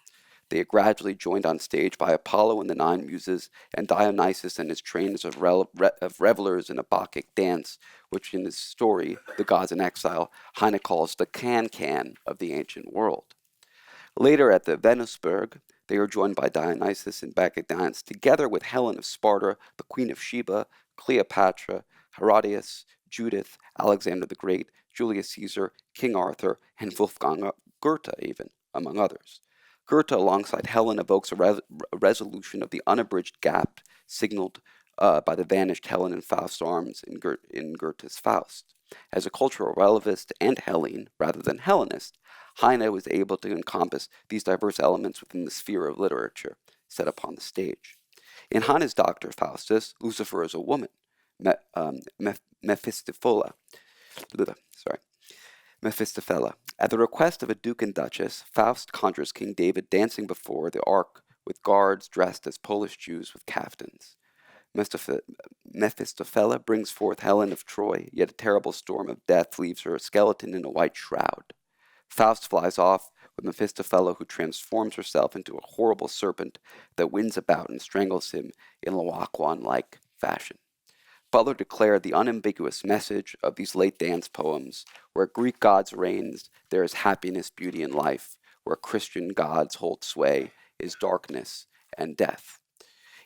They are gradually joined on stage by Apollo and the Nine Muses, and Dionysus and his trains of revelers in a Bacchic dance, which in his story, The Gods in Exile, Heine calls the can-can of the ancient world. Later at the Venusberg, they are joined by Dionysus and Bacchic dance, together with Helen of Sparta, the Queen of Sheba, Cleopatra, Herodias, Judith, Alexander the Great, Julius Caesar, King Arthur, and Wolfgang Goethe even, among others. Goethe, alongside Helen, evokes a resolution of the unabridged gap signaled by the vanished Helen in Faust's arms in Goethe's Faust. As a cultural relativist and Hellene, rather than Hellenist, Heine was able to encompass these diverse elements within the sphere of literature set upon the stage. In Heine's Dr. Faustus, Lucifer is a woman, Mephistopheles. At the request of a duke and duchess, Faust conjures King David dancing before the ark with guards dressed as Polish Jews with caftans. Mephistopheles brings forth Helen of Troy, yet a terrible storm of death leaves her a skeleton in a white shroud. Faust flies off with Mephistopheles, who transforms herself into a horrible serpent that winds about and strangles him in Laocoön-like fashion. Butler declared the unambiguous message of these late dance poems: where Greek gods reigns, there is happiness, beauty, and life. Where Christian gods hold sway is darkness and death.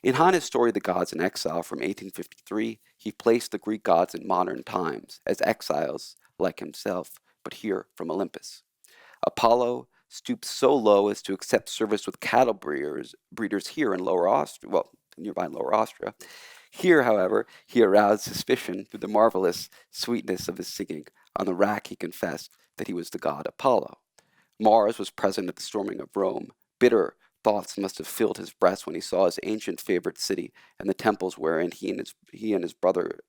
In Heine's story, The Gods in Exile from 1853, he placed the Greek gods in modern times as exiles like himself, but here from Olympus. Apollo stooped so low as to accept service with cattle breeders here in nearby Lower Austria. Here, however, he aroused suspicion through the marvelous sweetness of his singing. On the rack he confessed that he was the god Apollo. Mars was present at the storming of Rome. Bitter thoughts must have filled his breast when he saw his ancient favorite city and the temples wherein he and his brother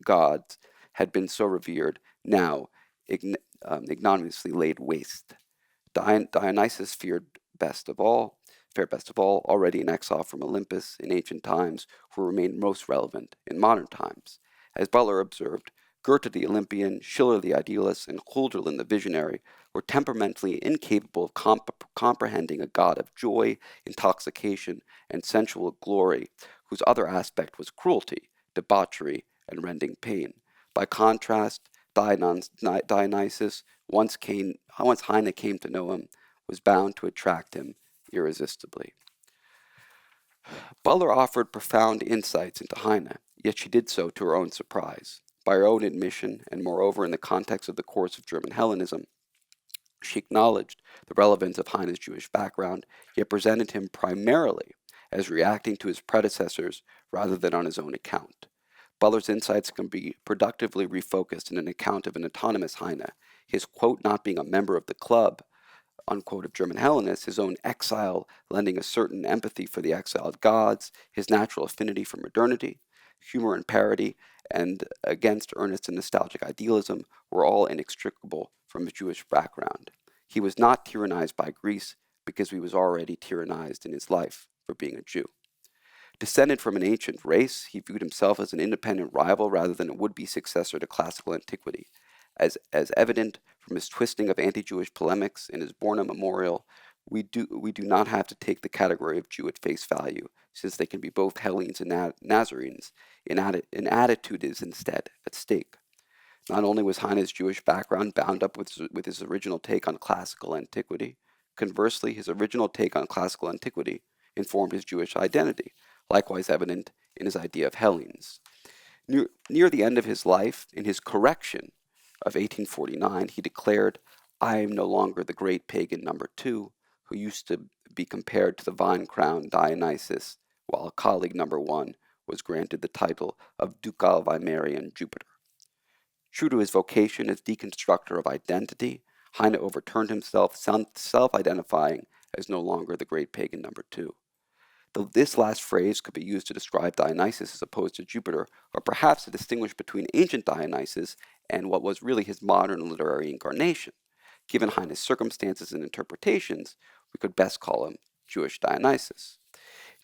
gods had been so revered, now ignominiously laid waste. Dionysus fared best of all, already in exile from Olympus in ancient times, who remained most relevant in modern times. As Butler observed, Goethe the Olympian, Schiller the idealist, and Hölderlin the visionary were temperamentally incapable of comprehending a god of joy, intoxication, and sensual glory, whose other aspect was cruelty, debauchery, and rending pain. By contrast, Dionysus, once Heine came to know him, was bound to attract him irresistibly. Butler offered profound insights into Heine, yet she did so to her own surprise. By her own admission, and moreover in the context of the course of German Hellenism, she acknowledged the relevance of Heine's Jewish background, yet presented him primarily as reacting to his predecessors rather than on his own account. Butler's insights can be productively refocused in an account of an autonomous Heine, his, quote, not being a member of the club, unquote, of German Hellenists, his own exile lending a certain empathy for the exiled gods, his natural affinity for modernity, humor and parody, and against earnest and nostalgic idealism were all inextricable from his Jewish background. He was not tyrannized by Greece because he was already tyrannized in his life for being a Jew. Descended from an ancient race, he viewed himself as an independent rival rather than a would-be successor to classical antiquity. As evident from his twisting of anti-Jewish polemics in his Borna memorial, we do not have to take the category of Jew at face value, since they can be both Hellenes and Nazarenes. An attitude is instead at stake. Not only was Heine's Jewish background bound up with his original take on classical antiquity, conversely, his original take on classical antiquity informed his Jewish identity, likewise evident in his idea of Hellenes. Near the end of his life, in his correction of 1849, he declared, "I am no longer the great pagan number 2, who used to be compared to the vine-crowned Dionysus, while colleague number 1 was granted the title of ducal Weimarian Jupiter." True to his vocation as deconstructor of identity, Heine overturned himself, self-identifying as no longer the great pagan number 2. This last phrase could be used to describe Dionysus as opposed to Jupiter, or perhaps to distinguish between ancient Dionysus and what was really his modern literary incarnation. Given Heine's circumstances and interpretations, we could best call him Jewish Dionysus.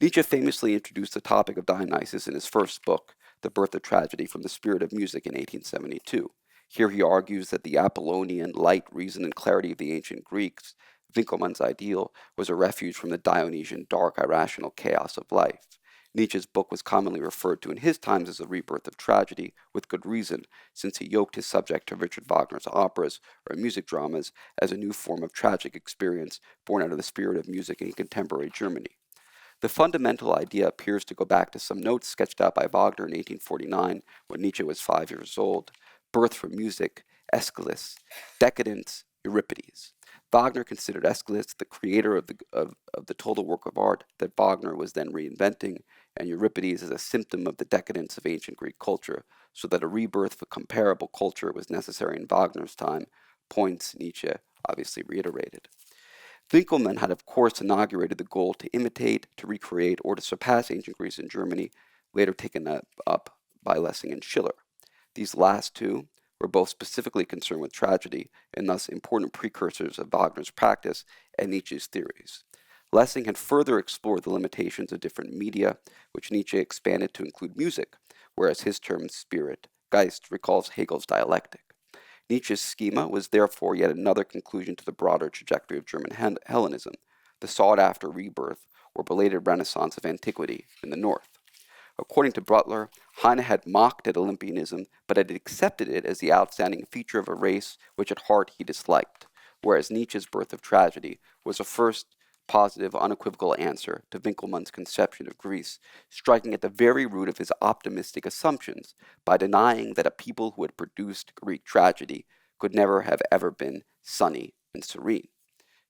Nietzsche famously introduced the topic of Dionysus in his first book, The Birth of Tragedy from the Spirit of Music, in 1872. Here he argues that the Apollonian light, reason, and clarity of the ancient Greeks, Winckelmann's ideal, was a refuge from the Dionysian dark, irrational chaos of life. Nietzsche's book was commonly referred to in his times as a rebirth of tragedy, with good reason, since he yoked his subject to Richard Wagner's operas or music dramas as a new form of tragic experience born out of the spirit of music in contemporary Germany. The fundamental idea appears to go back to some notes sketched out by Wagner in 1849 when Nietzsche was 5 years old: birth from music, Aeschylus, decadence, Euripides. Wagner considered Aeschylus the creator of the total work of art that Wagner was then reinventing, and Euripides as a symptom of the decadence of ancient Greek culture, so that a rebirth of a comparable culture was necessary in Wagner's time, points Nietzsche obviously reiterated. Winckelmann had, of course, inaugurated the goal to imitate, to recreate, or to surpass ancient Greece and Germany, later taken up by Lessing and Schiller. These last two were both specifically concerned with tragedy, and thus important precursors of Wagner's practice and Nietzsche's theories. Lessing had further explored the limitations of different media, which Nietzsche expanded to include music, whereas his term spirit, Geist, recalls Hegel's dialectic. Nietzsche's schema was therefore yet another conclusion to the broader trajectory of German Hellenism, the sought-after rebirth or belated renaissance of antiquity in the north. According to Butler, Heine had mocked at Olympianism, but had accepted it as the outstanding feature of a race which at heart he disliked, whereas Nietzsche's Birth of Tragedy was a first positive, unequivocal answer to Winckelmann's conception of Greece, striking at the very root of his optimistic assumptions by denying that a people who had produced Greek tragedy could never have ever been sunny and serene.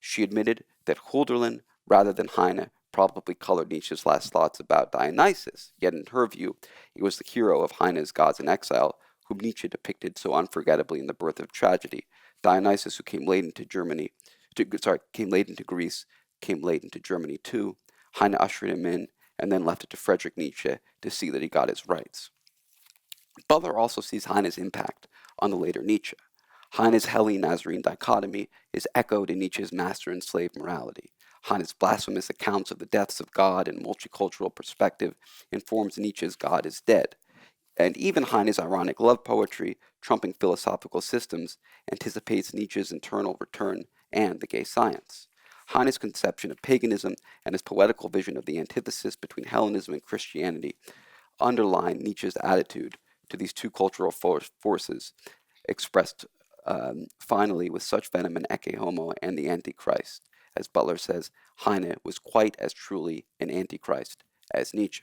She admitted that Hölderlin, rather than Heine, probably colored Nietzsche's last thoughts about Dionysus, yet in her view, he was the hero of Heine's Gods in Exile, whom Nietzsche depicted so unforgettably in The Birth of Tragedy. Dionysus, who came late into Greece, came late into Germany too. Heine ushered him in, and then left it to Friedrich Nietzsche to see that he got his rights. Butler also sees Heine's impact on the later Nietzsche. Heine's Hellene-Nazarene dichotomy is echoed in Nietzsche's master and slave morality. Heine's blasphemous accounts of the deaths of God in multicultural perspective informs Nietzsche's God is dead. And even Heine's ironic love poetry, trumping philosophical systems, anticipates Nietzsche's eternal return and the gay science. Heine's conception of paganism and his poetical vision of the antithesis between Hellenism and Christianity underline Nietzsche's attitude to these two cultural forces, expressed finally with such venom in Ecce Homo and the Antichrist. As Butler says, Heine was quite as truly an Antichrist as Nietzsche.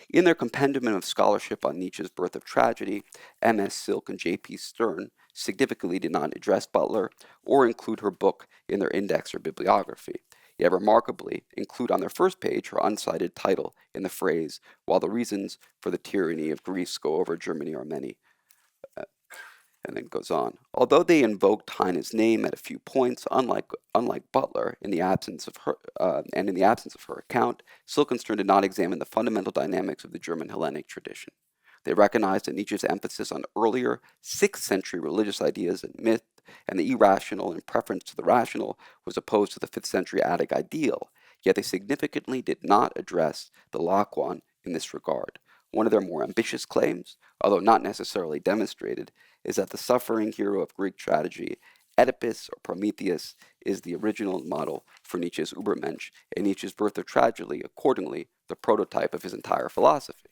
In their compendium of scholarship on Nietzsche's Birth of Tragedy, M.S. Silk and J.P. Stern significantly did not address Butler or include her book in their index or bibliography, yet remarkably include on their first page her uncited title in the phrase, "While the reasons for the tyranny of Greece go over Germany are many," and then goes on. Although they invoked Heine's name at a few points, unlike Butler, in the absence of her account, Silk and Stern did not examine the fundamental dynamics of the German Hellenic tradition. They recognized that Nietzsche's emphasis on earlier 6th century religious ideas and myth and the irrational and preference to the rational was opposed to the 5th century Attic ideal, yet they significantly did not address the Laocoön in this regard. One of their more ambitious claims, although not necessarily demonstrated, is that the suffering hero of Greek tragedy, Oedipus or Prometheus, is the original model for Nietzsche's Übermensch, and Nietzsche's Birth of Tragedy, accordingly, the prototype of his entire philosophy.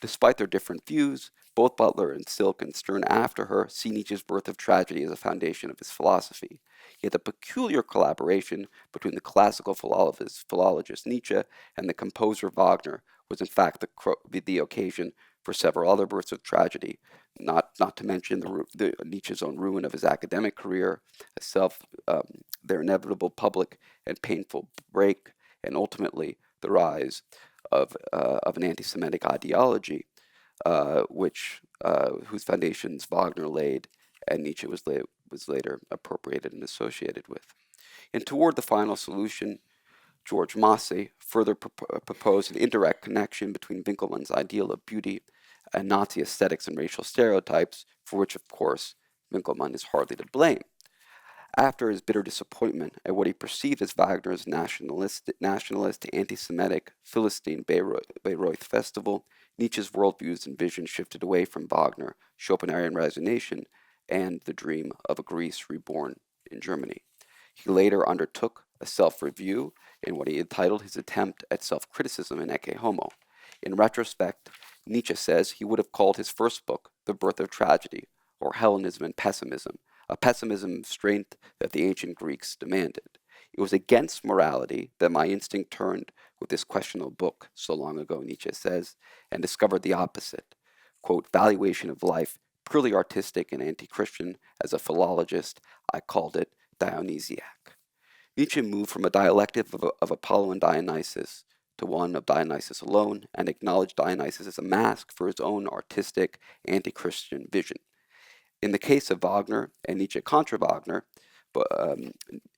Despite their different views, both Butler and Silk and Stern after her see Nietzsche's Birth of Tragedy as a foundation of his philosophy. Yet the peculiar collaboration between the classical philologist Nietzsche and the composer Wagner was in fact the occasion for several other births of tragedy, not to mention Nietzsche's own ruin of his academic career, their inevitable public and painful break, and ultimately the rise of an anti-Semitic ideology, whose foundations Wagner laid and Nietzsche was later appropriated and associated with. And toward the final solution, George Massey further proposed an indirect connection between Winckelmann's ideal of beauty and Nazi aesthetics and racial stereotypes, for which, of course, Winckelmann is hardly to blame. After his bitter disappointment at what he perceived as Wagner's nationalist, anti-Semitic, Philistine Bayreuth festival, Nietzsche's worldviews and vision shifted away from Wagner, Schopenhauerian resignation, and the dream of a Greece reborn in Germany. He later undertook a self-review in what he entitled his attempt at self-criticism in Ecce Homo. In retrospect, Nietzsche says he would have called his first book The Birth of Tragedy, or Hellenism and Pessimism, a pessimism of strength that the ancient Greeks demanded. It was against morality that my instinct turned with this questionable book, so long ago, Nietzsche says, and discovered the opposite. Quote, valuation of life, purely artistic and anti-Christian. As a philologist, I called it Dionysiac. Nietzsche moved from a dialectic of Apollo and Dionysus to one of Dionysus alone, and acknowledged Dionysus as a mask for his own artistic, anti-Christian vision. In the case of Wagner and Nietzsche contra Wagner,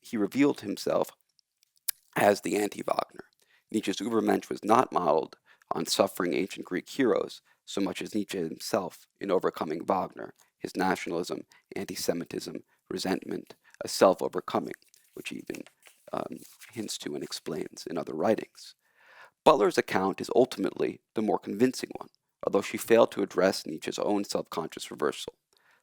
he revealed himself as the anti-Wagner. Nietzsche's Übermensch was not modeled on suffering ancient Greek heroes so much as Nietzsche himself in overcoming Wagner, his nationalism, anti-Semitism, resentment, a self-overcoming, which he even hints to and explains in other writings. Butler's account is ultimately the more convincing one, although she failed to address Nietzsche's own self-conscious reversal.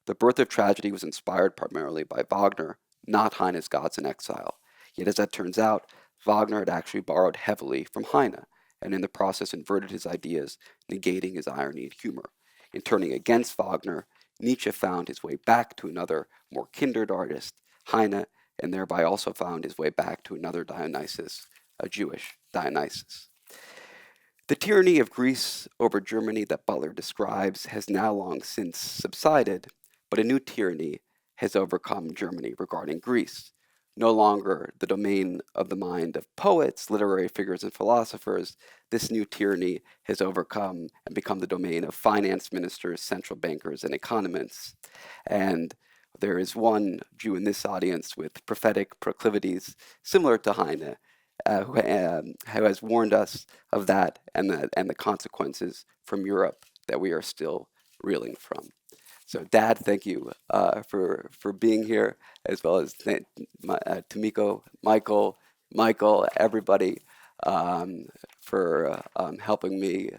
The Birth of Tragedy was inspired primarily by Wagner, not Heine's Gods in Exile. Yet as that turns out, Wagner had actually borrowed heavily from Heine, and in the process inverted his ideas, negating his irony and humor. In turning against Wagner, Nietzsche found his way back to another, more kindred artist, Heine, and thereby also found his way back to another Dionysus, a Jewish Dionysus. The tyranny of Greece over Germany that Butler describes has now long since subsided, but a new tyranny has overcome Germany regarding Greece. No longer the domain of the mind of poets, literary figures, and philosophers, this new tyranny has overcome and become the domain of finance ministers, central bankers, and economists. And there is one Jew in this audience with prophetic proclivities similar to Heine, who has warned us of that and the consequences from Europe that we are still reeling from. So, Dad, thank you for being here, as well as Tomiko, Michael, everybody, for helping me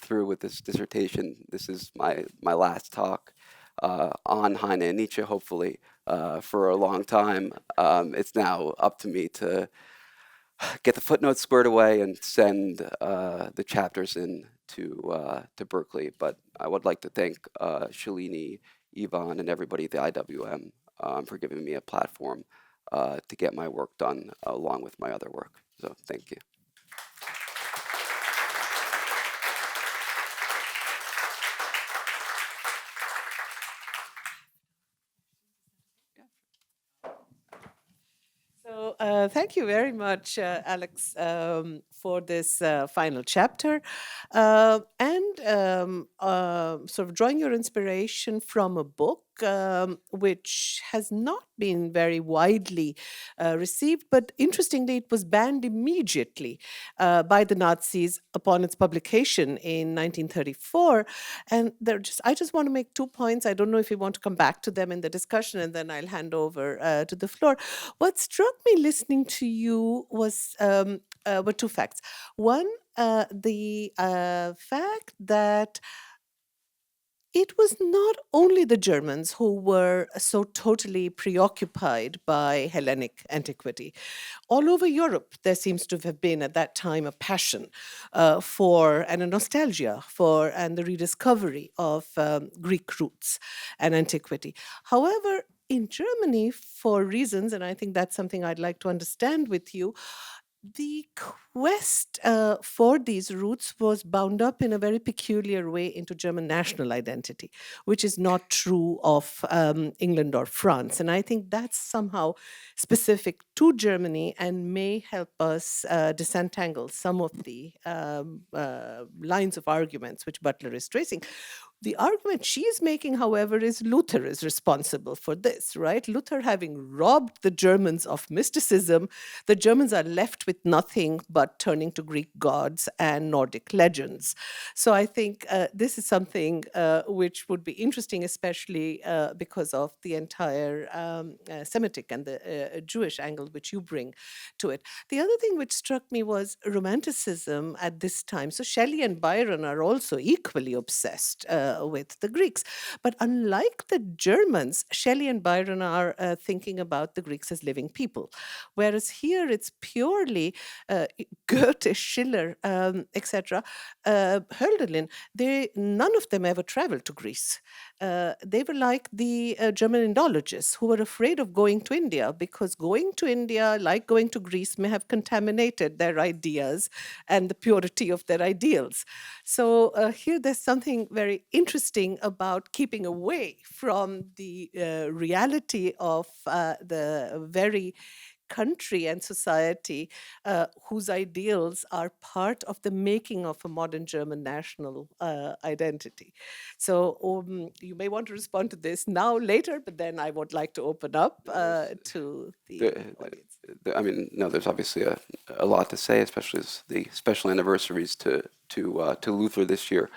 through with this dissertation. This is my last talk on Heine and Nietzsche, hopefully, for a long time. It's now up to me to get the footnotes squared away and send the chapters in to Berkeley. But I would like to thank Shalini, Yvonne, and everybody at the IWM for giving me a platform to get my work done along with my other work. So thank you. So thank you very much, Alex, for this final chapter. And sort of drawing your inspiration from a book which has not been very widely received, but interestingly, it was banned immediately by the Nazis upon its publication in 1934. And I just want to make 2 points. I don't know if you want to come back to them in the discussion, and then I'll hand over to the floor. What struck me listening to you were two facts. One, the fact that it was not only the Germans who were so totally preoccupied by Hellenic antiquity. All over Europe, there seems to have been at that time a passion for and a nostalgia for and the rediscovery of Greek roots and antiquity. However, in Germany, for reasons, and I think that's something I'd like to understand with you, the quest for these roots was bound up in a very peculiar way into German national identity, which is not true of England or France. And I think that's somehow specific to Germany and may help us disentangle some of the lines of arguments which Butler is tracing. The argument she is making, however, is Luther is responsible for this, right? Luther having robbed the Germans of mysticism, the Germans are left with nothing but turning to Greek gods and Nordic legends. So I think this is something which would be interesting, especially because of the entire Semitic and the Jewish angle which you bring to it. The other thing which struck me was Romanticism at this time. So Shelley and Byron are also equally obsessed with the Greeks. But unlike the Germans, Shelley and Byron are thinking about the Greeks as living people. Whereas here it's purely Goethe, Schiller, etc., Hölderlin, none of them ever traveled to Greece. They were like the German Indologists who were afraid of going to India because going to India, like going to Greece, may have contaminated their ideas and the purity of their ideals. So here there's something very interesting about keeping away from the reality of the very country and society whose ideals are part of the making of a modern German national identity. So you may want to respond to this now, later, but then I would like to open up to the audience. I mean, no, there's obviously a lot to say, especially as the special anniversaries to Luther this year.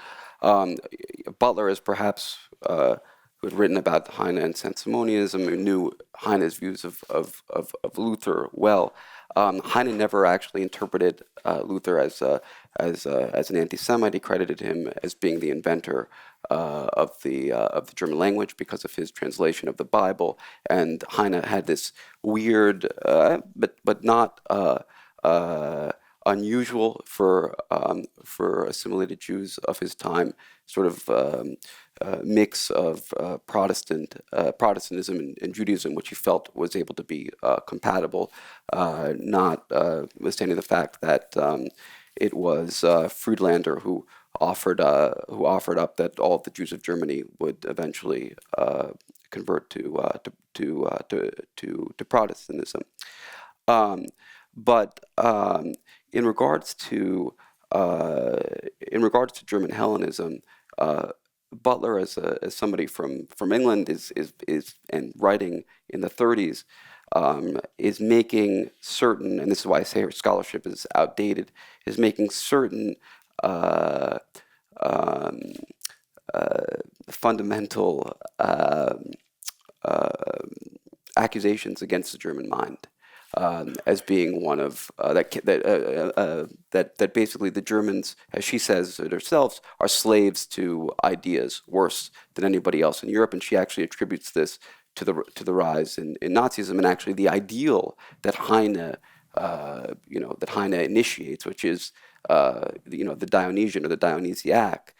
Butler is perhaps who had written about Heine and Saint-Simonianism, who knew Heine's views of Luther well. Heine never actually interpreted Luther as an anti-Semite. He credited him as being the inventor of the German language because of his translation of the Bible. And Heine had this weird, but not unusual for assimilated Jews of his time, sort of mix of Protestantism and Judaism, which he felt was able to be compatible, notwithstanding the fact that it was Friedlander who offered up that all of the Jews of Germany would eventually convert to Protestantism. But in regards to German Hellenism, Butler, as somebody from England, is and writing in the 30s, is making certain, and this is why I say her scholarship is outdated, is making certain fundamental accusations against the German mind. As being one of that basically the Germans, as she says it herself, are slaves to ideas worse than anybody else in Europe, and she actually attributes this to the rise in Nazism, and actually the ideal that Heine initiates, which is the Dionysian or the Dionysiac.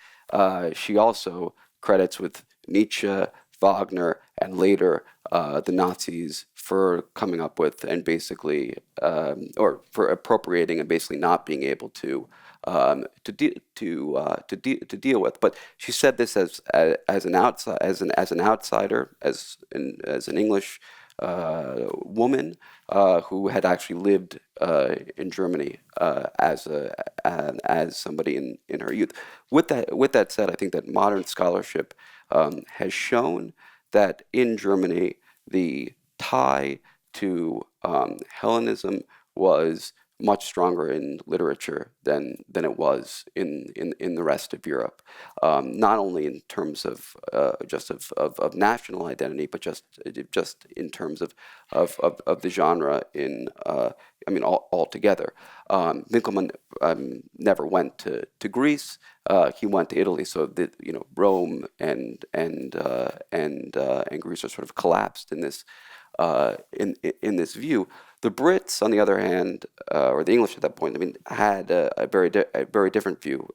She also credits with Nietzsche, Wagner, and later the Nazis for coming up with and basically, or for appropriating and basically not being able to deal with. But she said this as an outsider, as an English woman who had actually lived in Germany as somebody in her youth. With that said, I think that modern scholarship has shown that in Germany the tie to Hellenism was much stronger in literature than it was in the rest of Europe, not only in terms of of national identity, but just in terms of the genre in altogether. Winckelmann never went to Greece. He went to Italy, so Rome and Greece are sort of collapsed in this in this view. The Brits, on the other hand, or the English at that point, had a very different view.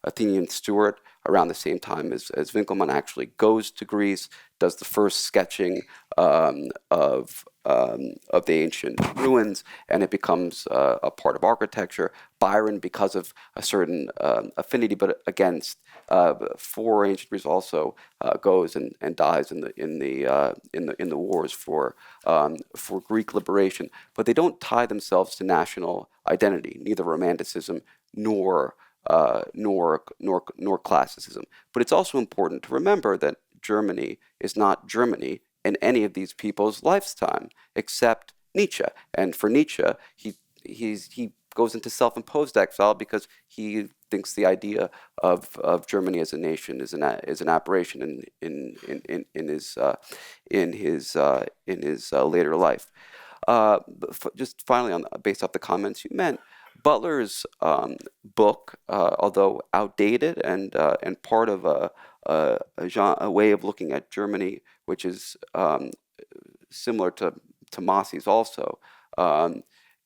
Athenian Stuart, around the same time as Winckelmann, actually goes to Greece, does the first sketching of the ancient ruins, and it becomes a part of architecture. Byron, because of a certain affinity, but against for ancient Greece, also goes and dies in the wars for Greek liberation. But they don't tie themselves to national identity, neither Romanticism nor classicism. But it's also important to remember that Germany is not Germany in any of these people's lifetime, except Nietzsche. And for Nietzsche, he goes into self-imposed exile because he thinks the idea of Germany as a nation is an aberration in his later life. Just finally, based off the comments you meant, Butler's book, although outdated and part of a way of looking at Germany, which is similar to Massey's also,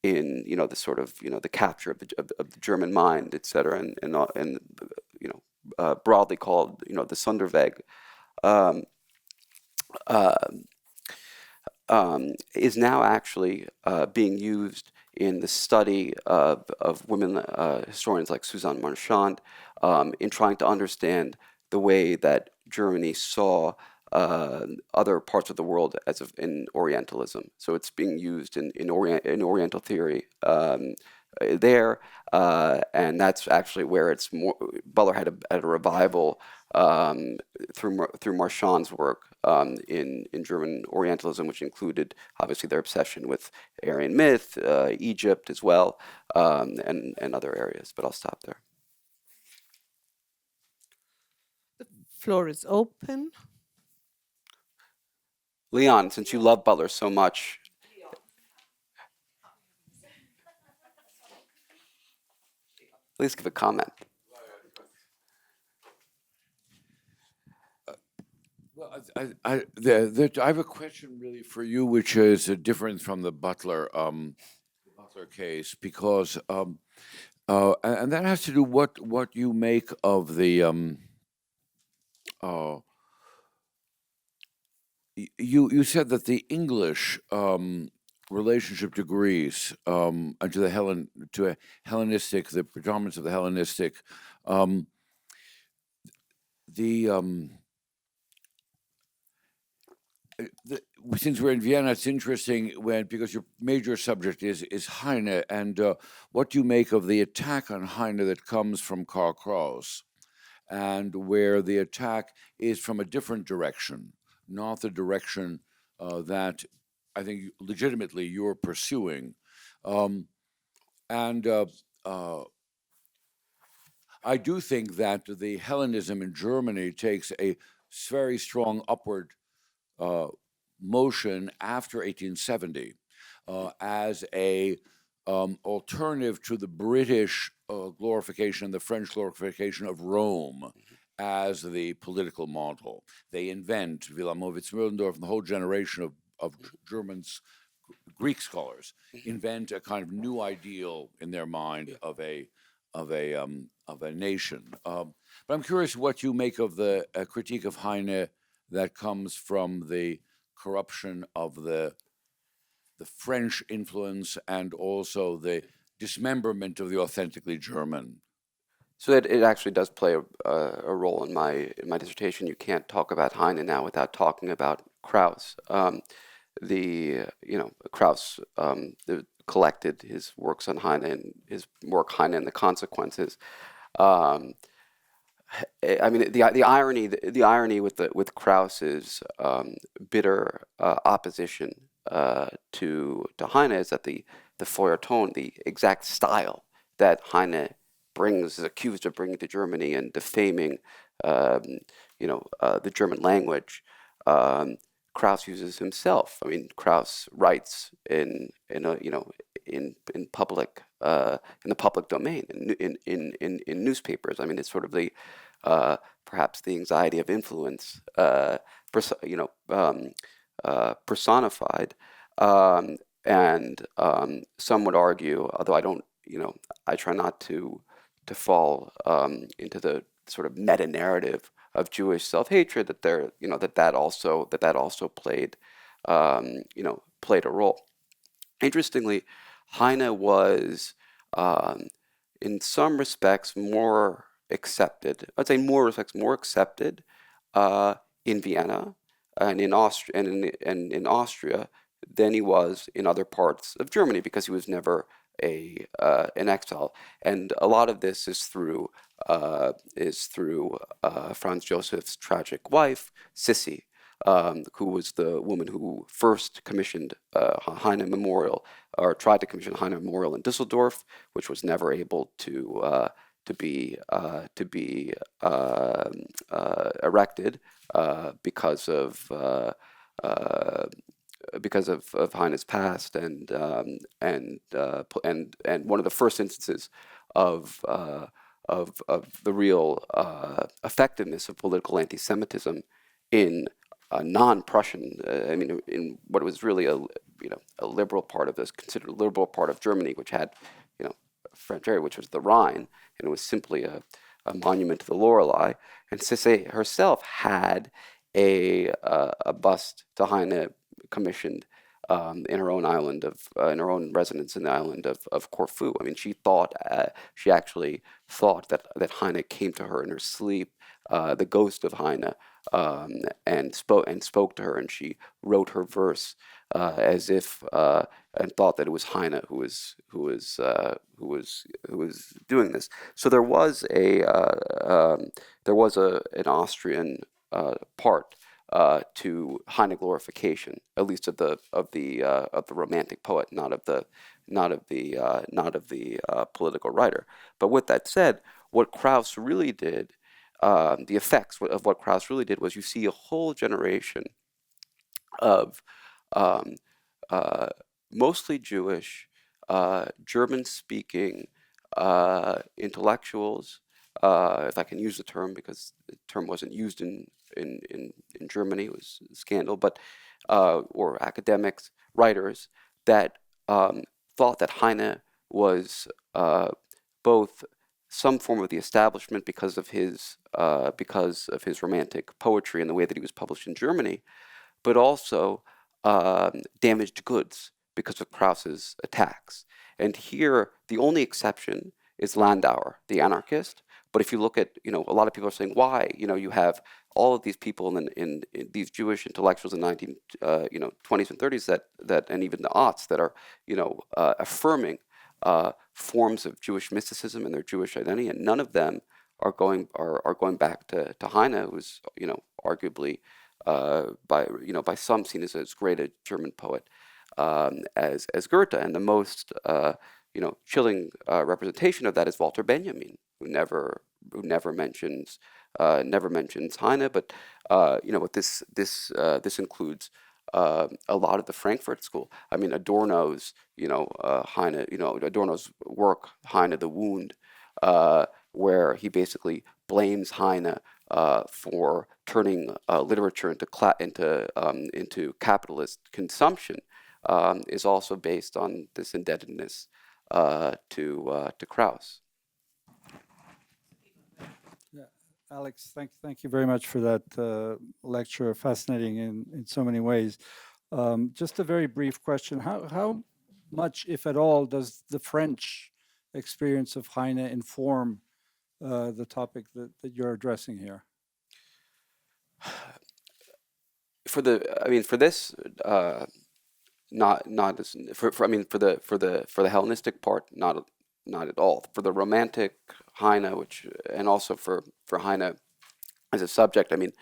in the sort of the capture of the German mind, etc., and broadly called the Sonderweg, is now actually being used in the study of women historians like Suzanne Marchand, in trying to understand the way that Germany saw other parts of the world in Orientalism. So it's being used in Oriental theory there, and that's actually where it's more. Butler had a revival through Marchand's work in German Orientalism, which included obviously their obsession with Aryan myth, Egypt as well, and other areas. But I'll stop there. The floor is open. Leon, since you love Butler so much, please give a comment. Well, I have a question really for you, which is different from the Butler case, because and that has to do what you make of the you said that the English relationship to Greece and to the Hellenistic, the predominance of the Hellenistic, since we're in Vienna, it's interesting because your major subject is Heine, and what you make of the attack on Heine that comes from Karl Kraus, and where the attack is from a different direction, not the direction that I think legitimately you're pursuing, and I do think that the Hellenism in Germany takes a very strong upward motion after 1870 as a alternative to the British glorification and the French glorification of Rome as the political model. They invent, Wilamowitz, Müllendorf, and the whole generation of Germans, Greek scholars, invent a kind of new ideal in their mind of a nation. But I'm curious what you make of the critique of Heine that comes from the corruption of the French influence and also the dismemberment of the authentically German. So it actually does play a role in my dissertation. You can't talk about Heine now without talking about Kraus. Kraus collected his works on Heine and his work Heine and the Consequences. I mean, the irony with Krauss's bitter opposition to Heine is that the feuilleton, the exact style that Heine is accused of bringing to Germany and defaming, the German language, Krauss uses himself. I mean, Krauss writes in public, in the public domain, in newspapers. I mean, it's sort of the perhaps the anxiety of influence, personified. And some would argue, although I don't, I try not to fall into the sort of meta narrative of Jewish self-hatred, that that also played played a role. Interestingly, Heine was in some respects more accepted. I'd say more accepted in Vienna and in Austria than he was in other parts of Germany, because he was never an exile. And a lot of this is through Franz Joseph's tragic wife, Sissi, who was the woman who first commissioned Heine Memorial, or tried to commission Heine Memorial in Düsseldorf, which was never able to be erected because of Heine's past, and one of the first instances of the real effectiveness of political anti-Semitism in a non-Prussian, I mean, in what was really a liberal part of this, considered a liberal part of Germany, which had French area, which was the Rhine, and it was simply a monument to the Lorelei. And Sissi herself had a bust to Heine commissioned in her own island in her own residence in the island of Corfu. I mean, she actually thought that Heine came to her in her sleep, the ghost of Heine, and spoke to her, and she wrote her verse as if and thought that it was Heine who was doing this. So there was an Austrian part to Heine glorification, at least of the romantic poet, not of the political writer. But with that said, what Krauss really did, the effects of what Krauss really did, was you see a whole generation of mostly Jewish, German-speaking intellectuals, if I can use the term, because the term wasn't used in Germany, it was a scandal, but or academics, writers, that thought that Heine was both some form of the establishment because of his romantic poetry and the way that he was published in Germany, but also damaged goods because of Krauss's attacks. And here, the only exception is Landauer, the anarchist. But if you look at, a lot of people are saying, why? You have all of these people in these Jewish intellectuals in the 20s and 30s that and even the aughts that are, affirming forms of Jewish mysticism and their Jewish identity, and none of them are going back to Heine, who's arguably by some seen as great a German poet as Goethe, and the most chilling representation of that is Walter Benjamin, who never mentions Heine, but this includes a lot of the Frankfurt School. I mean, Adorno's Heine, Adorno's work, Heine the Wound, where he basically blames Heine for turning literature into capitalist consumption, is also based on this indebtedness to Krauss. Yeah, Alex, thank you very much for that lecture. Fascinating in so many ways. Just a very brief question: how much, if at all, does the French experience of Heine inform the topic that you're addressing here? For the Hellenistic part, not not at all. For the Romantic Heine, and also for Heine as a subject, I mean,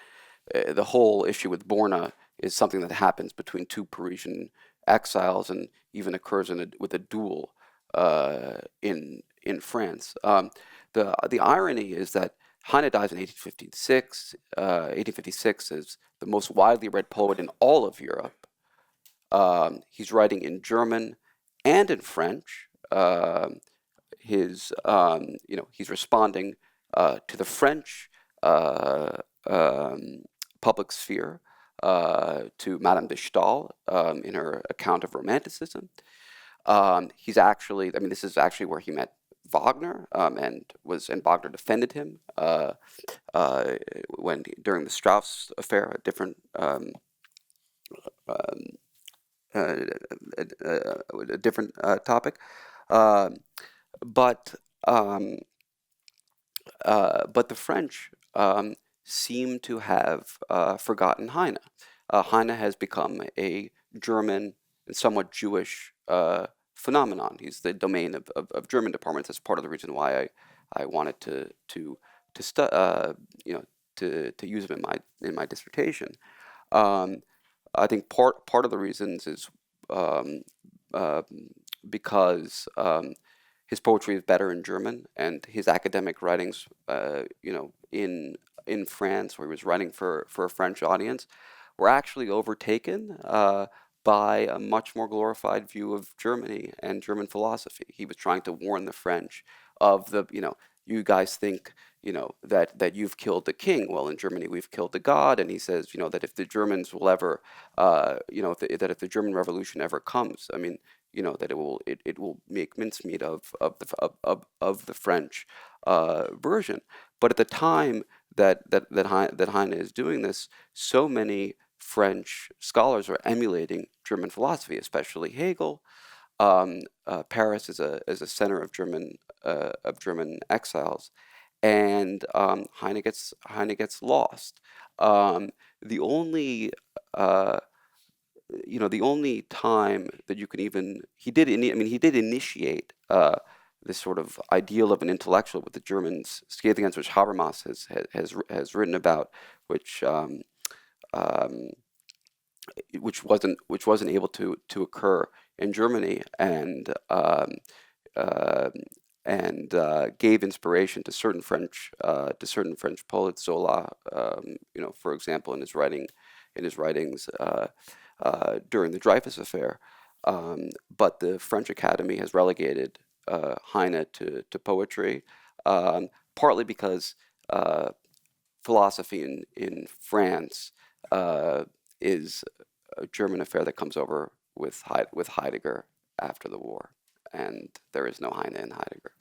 the whole issue with Borna is something that happens between two Parisian exiles, and even occurs with a duel in France. The irony is that Heine dies in 1856. 1856 is the most widely read poet in all of Europe. He's writing in German and in French. He's responding to the French public sphere, to Madame de Staël in her account of Romanticism. He's actually, I mean, this is actually where he met Wagner, and Wagner defended him during the Strauss affair, a different topic, but the French seem to have forgotten Heine. Heine has become a German and somewhat Jewish phenomenon. He's the domain of German departments. That's part of the reason why I wanted to use him in my dissertation. I think part of the reasons is because his poetry is better in German, and his academic writings, in France, where he was writing for a French audience, were actually overtaken by a much more glorified view of Germany and German philosophy. He was trying to warn the French of the, you guys think, that you've killed the king. Well, in Germany, we've killed the god. And he says, that if the Germans will ever, that if the German Revolution ever comes, I mean, that it will make mincemeat of the French version. But at the time that Heine is doing this, so many French scholars are emulating German philosophy, especially Hegel. Paris is a center of German exiles, and Heine gets lost. The only time that you can he did initiate this sort of ideal of an intellectual with the Germans, scathing against which Habermas has written about, which wasn't able to occur in Germany, and gave inspiration to certain French poets. Zola, for example, in his writings during the Dreyfus affair. But the French Academy has relegated Heine to poetry, partly because philosophy in France is a German affair that comes over with Heidegger after the war, and there is no Heine in Heidegger.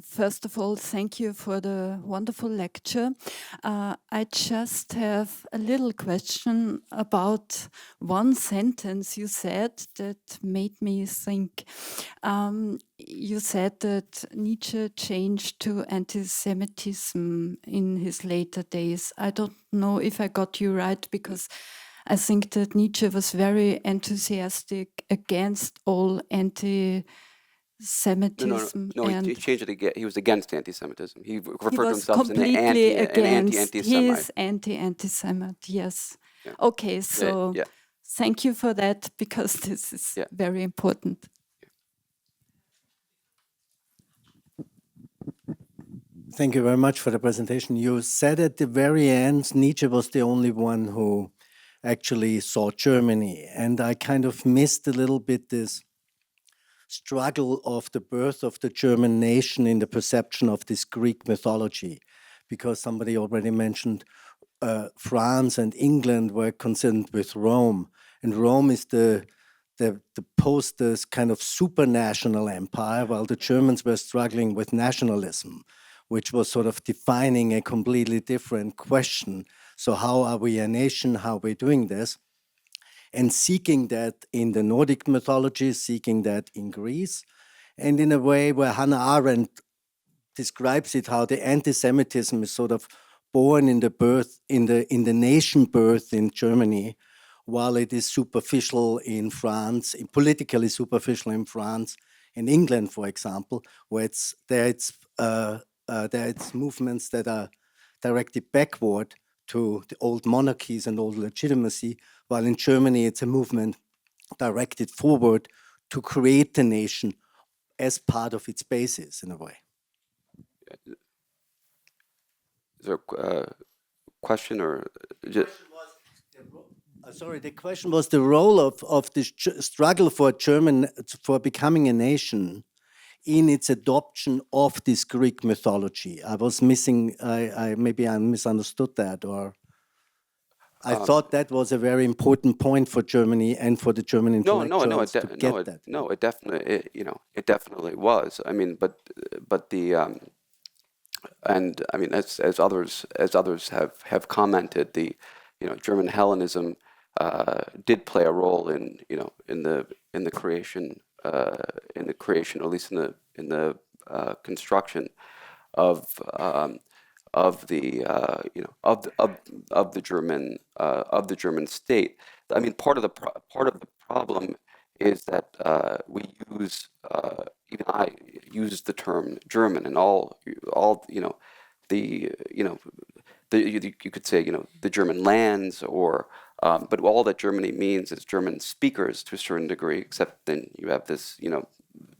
First of all, thank you for the wonderful lecture. I just have a little question about one sentence you said that made me think. You said that Nietzsche changed to anti-Semitism in his later days. I don't know if I got you right, because I think that Nietzsche was very enthusiastic against all anti-Semitism. No, he changed it again. He was against anti-Semitism. He referred to himself as an anti-Semite. He is anti-Semite. Yes. Yeah. Okay, so Yeah. thank you for that, because this is very important. Thank you very much for the presentation. You said at the very end, Nietzsche was the only one who actually saw Germany. And I kind of missed a little bit this struggle of the birth of the German nation in the perception of this Greek mythology, because somebody already mentioned France and England were concerned with Rome, and Rome is the post kind of supranational empire, while the Germans were struggling with nationalism, which was sort of defining a completely different question. So how are we a nation? How are we doing this? And seeking that in the Nordic mythology, seeking that in Greece, and in a way where Hannah Arendt describes it, how the anti-Semitism is sort of born in the birth in the nation birth in Germany, while it is superficial in France, politically superficial in France, in England, for example, where there it's movements that are directed backward to the old monarchies and old legitimacy, while in Germany it's a movement directed forward to create the nation as part of its basis, in a way. Is there a question or just? Sorry, the question was the role of the struggle for becoming a nation in its adoption of this Greek mythology. I was missing, maybe I misunderstood that, or I thought that was a very important point for Germany and for the German intellectuals to get that. No, it definitely, it definitely was. I mean, but the and I mean, as others have commented, the German Hellenism did play a role in the creation, at least in the construction of the German state. I mean, part of the problem is that we use even I use the term German, and all you could say the German lands, or but all that Germany means is German speakers to a certain degree. Except then you have this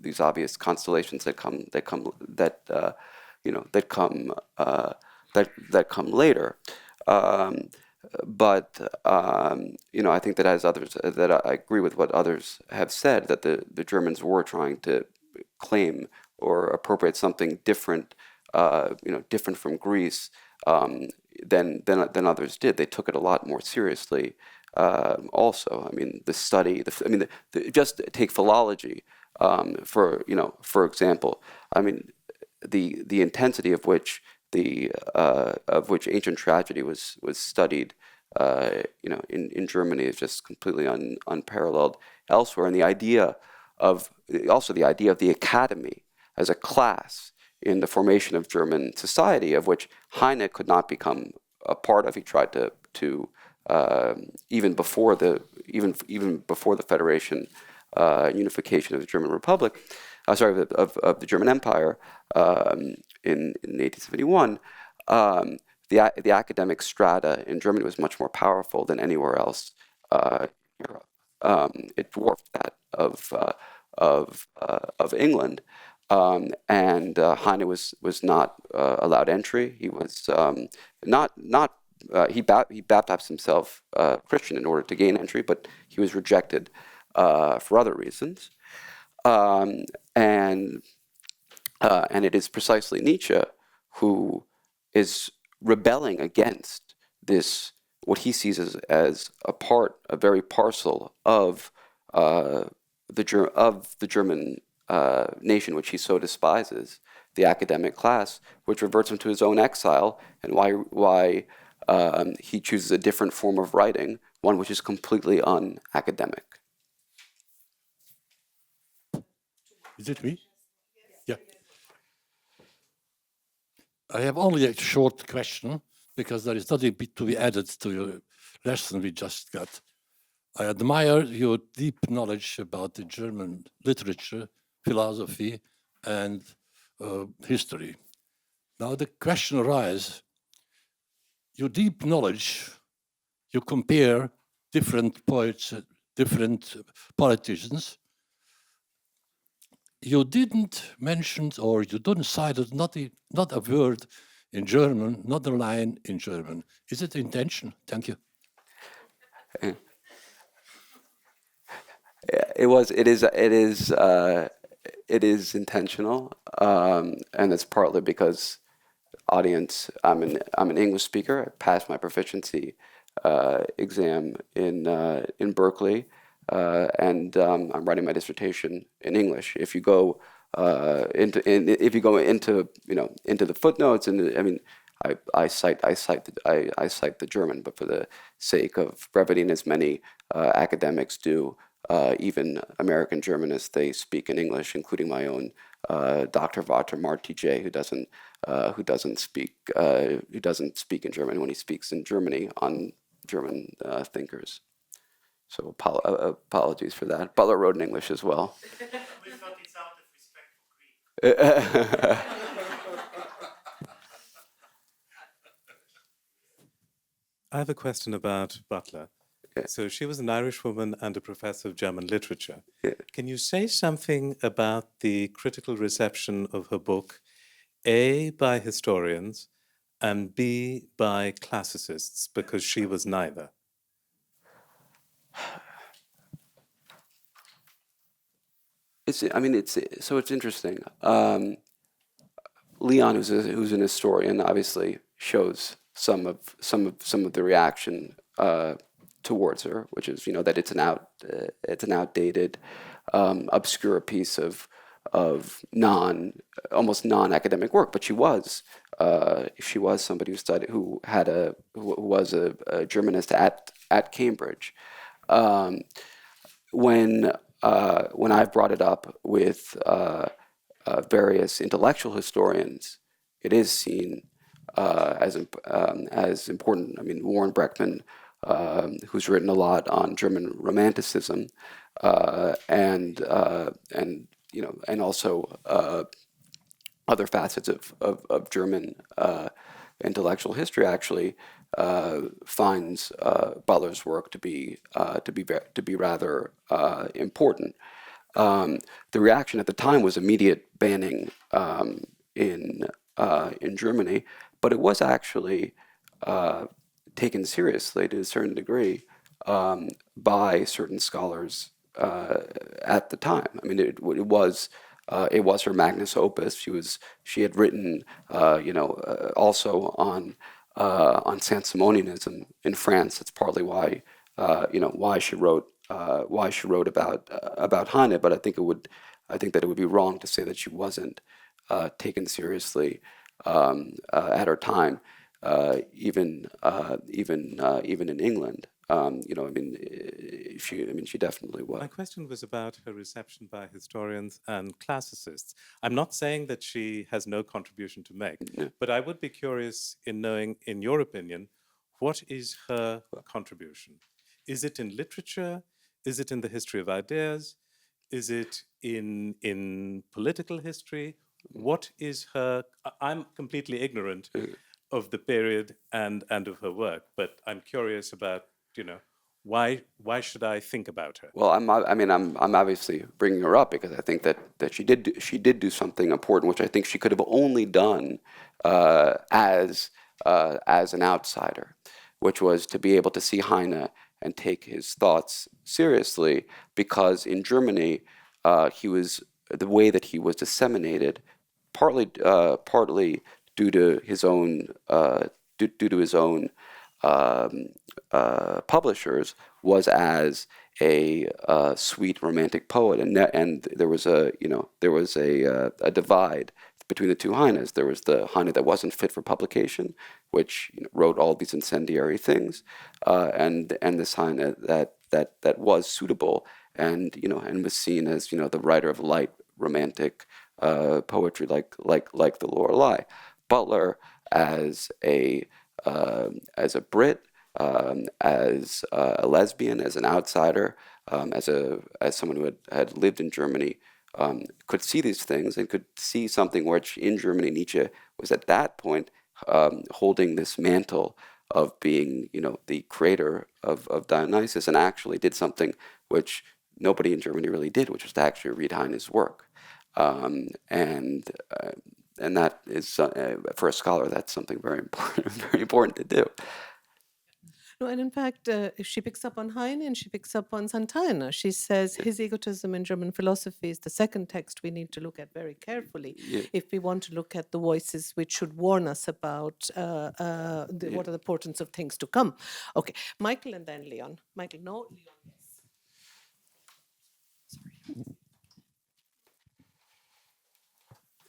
these obvious constellations that come later. But I think that I agree with what others have said, that the Germans were trying to claim or appropriate something different, different from Greece than others did. They took it a lot more seriously. Also, I mean, the study. Just take philology for example. I mean, the intensity of which ancient tragedy was studied, in Germany is just completely unparalleled elsewhere. And the idea of the academy as a class in the formation of German society, of which Heine could not become a part of. He tried to even before the federation, unification of the German Republic, of the German Empire, in 1871, the academic strata in Germany was much more powerful than anywhere else in Europe. It dwarfed that of England, and Heine was not allowed entry. He was he baptized himself Christian in order to gain entry, but he was rejected for other reasons. And it is precisely Nietzsche who is rebelling against this, what he sees as a very parcel of the German nation, which he so despises, the academic class, which reverts him to his own exile, and why he chooses a different form of writing, one which is completely unacademic. Is it me? Yeah. I have only a short question, because there is nothing to be added to your lesson we just got. I admire your deep knowledge about the German literature, philosophy, and history. Now the question arises, your deep knowledge, you compare different poets, different politicians. You didn't mention, or you didn't cite not a word in German, not a line in German. Is it intention? Thank you. It is intentional, and it's partly because audience. I'm an English speaker. I passed my proficiency exam in Berkeley, and I'm writing my dissertation in English. If you go into the footnotes, and I cite the German, but for the sake of brevity, and as many academics do, even American Germanists, they speak in English, including my own Dr. Walter Martije, who doesn't speak in German when he speaks in Germany on German thinkers. So apologies for that. Butler wrote in English as well. We thought it's out of respect for Greek. I have a question about Butler. Yeah. So she was an Irish woman and a professor of German literature. Yeah. Can you say something about the critical reception of her book, A, by historians, and B, by classicists, because she was neither? It's interesting. Leon, who's an historian, obviously shows some of the reaction towards her, which is that it's an outdated, obscure piece of almost non-academic work. But she was somebody who was a Germanist at Cambridge. When I've brought it up with various intellectual historians, it is seen as important. I mean, Warren Breckman, who's written a lot on German Romanticism, and also other facets of German intellectual history, actually finds Butler's work to be rather important. The reaction at the time was immediate banning in Germany, but it was actually taken seriously to a certain degree by certain scholars at the time. I mean, it was her magnus opus. She had written also on Saint-Simonianism in France. That's partly why she wrote about Heine. But I think that it would be wrong to say that she wasn't taken seriously at her time, even in England. She definitely was. My question was about her reception by historians and classicists. I'm not saying that she has no contribution to make, but I would be curious in knowing, in your opinion, what is her contribution? Is it in literature? Is it in the history of ideas? Is it in political history? What is her? I'm completely ignorant of the period and of her work, but I'm curious about, why should I think about her? Well, I'm obviously bringing her up because I think that she did do something important, which I think she could have only done as an outsider, which was to be able to see Heine and take his thoughts seriously, because in Germany, the way that he was disseminated, partly due to his own publishers, was as a sweet romantic poet, and there was a divide between the two Heines. There was the Heine that wasn't fit for publication, which wrote all these incendiary things, and this Heine that was suitable and was seen as the writer of light romantic poetry like the Lorelei. Butler, as a Brit, as a lesbian, as an outsider, as someone who had lived in Germany, could see these things and could see something which in Germany Nietzsche was at that point holding this mantle of being the creator of Dionysus, and actually did something which nobody in Germany really did, which was to actually read Heine's work. And that is, for a scholar, that's something very important to do. No, and in fact, she picks up on Heine and she picks up on Santayana. She says his egotism in German philosophy is the second text we need to look at very carefully if we want to look at the voices which should warn us about what are the portents of things to come. Okay, Michael and then Leon. Michael, no, Leon, yes. Sorry.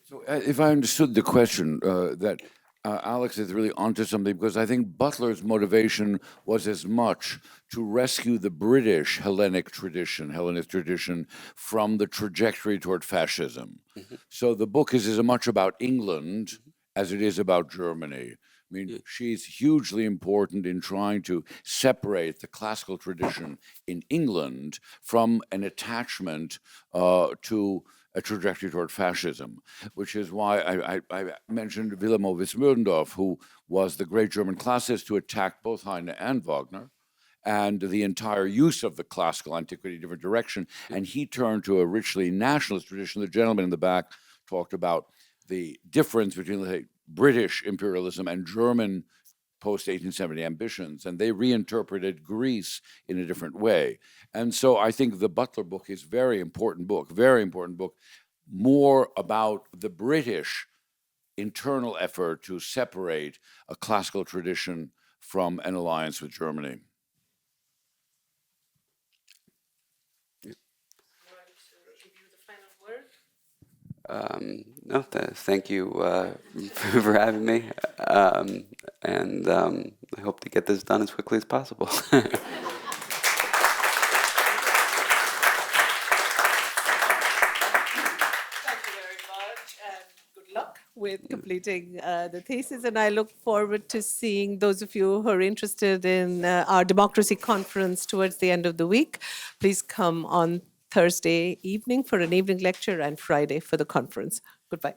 So if I understood the question, that Alex is really onto something, because I think Butler's motivation was as much to rescue the British Hellenist tradition from the trajectory toward fascism. So the book is as much about England as it is about Germany. I mean, she's hugely important in trying to separate the classical tradition in England from an attachment to a trajectory toward fascism, which is why I mentioned Wilhelm Wiesmördendorf, who was the great German classicist who attacked both Heine and Wagner, and the entire use of the classical antiquity in a different direction. And he turned to a richly nationalist tradition. The gentleman in the back talked about the difference between, let's say, British imperialism and German post-1870 ambitions, and they reinterpreted Greece in a different way. And so I think the Butler book is very important book, more about the British internal effort to separate a classical tradition from an alliance with Germany. No, thank you for having me, and I hope to get this done as quickly as possible. Thank you very much, and good luck with completing the thesis. And I look forward to seeing those of you who are interested in our democracy conference towards the end of the week. Please come on Thursday evening for an evening lecture and Friday for the conference. Goodbye.